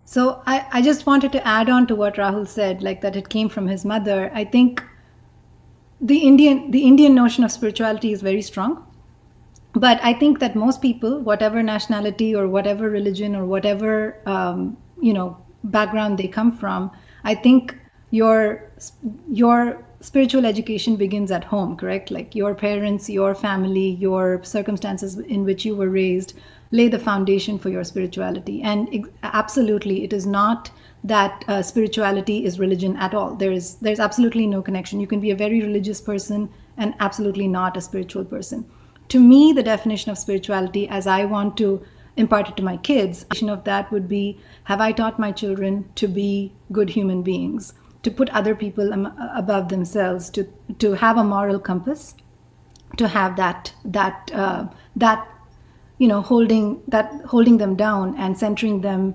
So I just wanted to add on to what Rahul said, like that it came from his mother. I think the Indian notion of spirituality is very strong. But I think that most people, whatever nationality or whatever religion or whatever background they come from, I think your spiritual education begins at home, correct? Like your parents, your family, your circumstances in which you were raised lay the foundation for your spirituality. And absolutely, it is not that spirituality is religion at all. There's absolutely no connection. You can be a very religious person and absolutely not a spiritual person. To me, the definition of spirituality, as I want to impart it to my kids, of that would be, have I taught my children to be good human beings, to put other people above themselves, to have a moral compass, to have that holding them down and centering them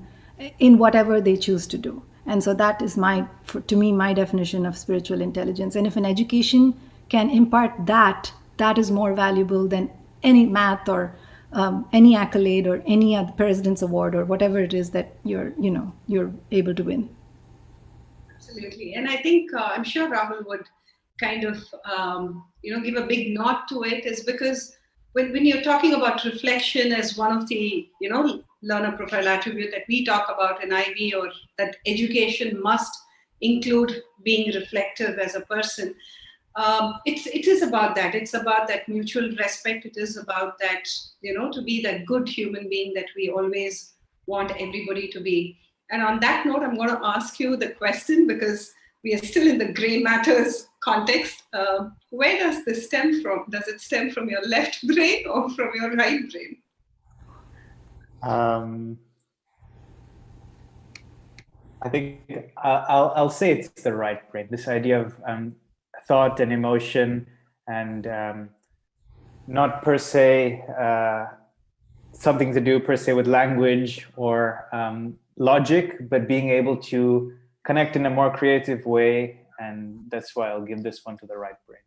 in whatever they choose to do. And so that is to me my definition of spiritual intelligence. And if an education can impart that that is more valuable than any math or any accolade or any other president's award or whatever it is that you're able to win. Absolutely. And I think I'm sure Rahul would kind of give a big nod to it, is because when you're talking about reflection as one of the learner profile attribute that we talk about in IB, or that education must include being reflective as a person, it is about that. It's about that mutual respect. It is about that, to be that good human being that we always want everybody to be. And on that note, I'm going to ask you the question, because we are still in the gray matters context. Where does this stem from? Does it stem from your left brain or from your right brain? I think I'll say it's the right brain. This idea of thought and emotion, and not per se something to do per se with language or logic, but being able to connect in a more creative way. And that's why I'll give this one to the right brain.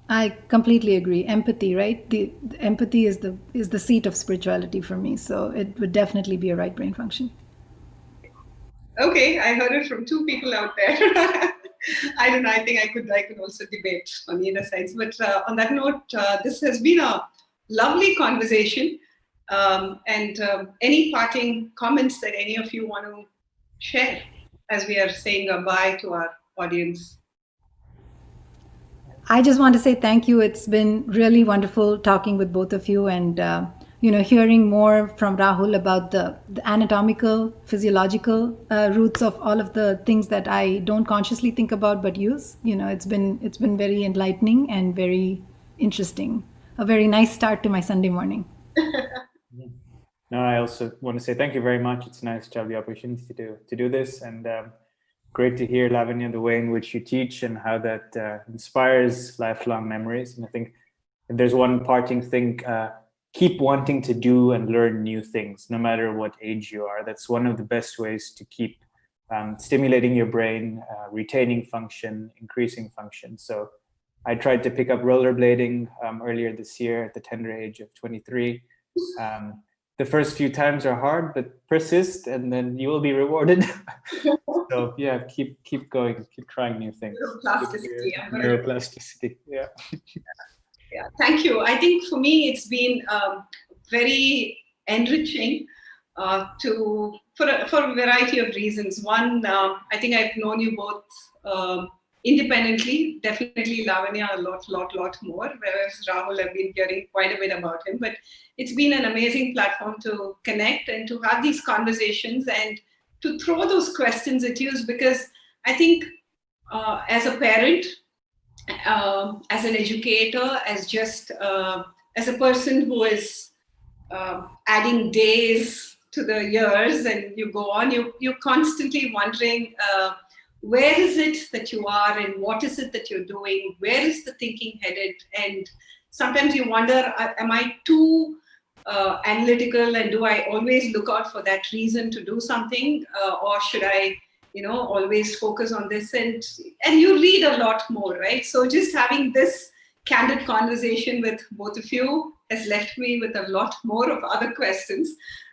I completely agree. Empathy, right? The empathy is the seat of spirituality for me. So it would definitely be a right brain function. Okay, I heard it from two people out there. I don't know. I think I could also debate on either sides. But on that note, this has been a lovely conversation. And any parting comments that any of you want to share as we are saying goodbye to our audience? I just want to say thank you. It's been really wonderful talking with both of you, and hearing more from Rahul about the anatomical, physiological roots of all of the things that I don't consciously think about but use. It's been very enlightening and very interesting. A very nice start to my Sunday morning. No, I also want to say thank you very much. It's nice to have the opportunity to do this, and great to hear, Lavanya, the way in which you teach and how that inspires lifelong memories. And I think if there's one parting thing, keep wanting to do and learn new things, no matter what age you are. That's one of the best ways to keep stimulating your brain, retaining function, increasing function. So I tried to pick up rollerblading earlier this year at the tender age of 23. The first few times are hard, but persist, and then you will be rewarded. So yeah, keep going, keep trying new things. Neuroplasticity. Yeah. Yeah, thank you. I think for me, it's been very enriching for a variety of reasons. One, I think I've known you both independently, definitely Lavanya a lot more, whereas Rahul, I've been hearing quite a bit about him. But it's been an amazing platform to connect and to have these conversations and to throw those questions at you, because I think as a parent, as an educator, as a person who is adding days to the years, and you go on, you're constantly wondering, where is it that you are and what is it that you're doing? Where is the thinking headed? And sometimes you wonder, am I too analytical, and do I always look out for that reason to do something? Or should I, always focus on this? And you read a lot more, right? So just having this candid conversation with both of you has left me with a lot more of other questions.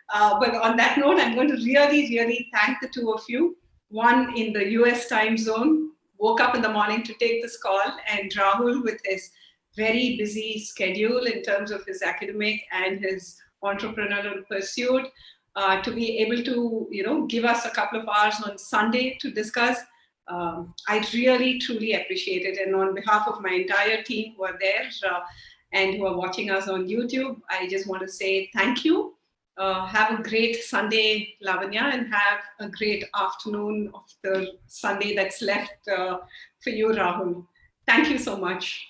But on that note, I'm going to really thank the two of you. One in the US time zone, woke up in the morning to take this call, and Rahul with his very busy schedule in terms of his academic and his entrepreneurial pursuit, to be able to, give us a couple of hours on Sunday to discuss. I really, truly appreciate it. And on behalf of my entire team who are there and who are watching us on YouTube, I just want to say thank you. Have a great Sunday, Lavanya, and have a great afternoon of the Sunday that's left for you, Rahul. Thank you so much.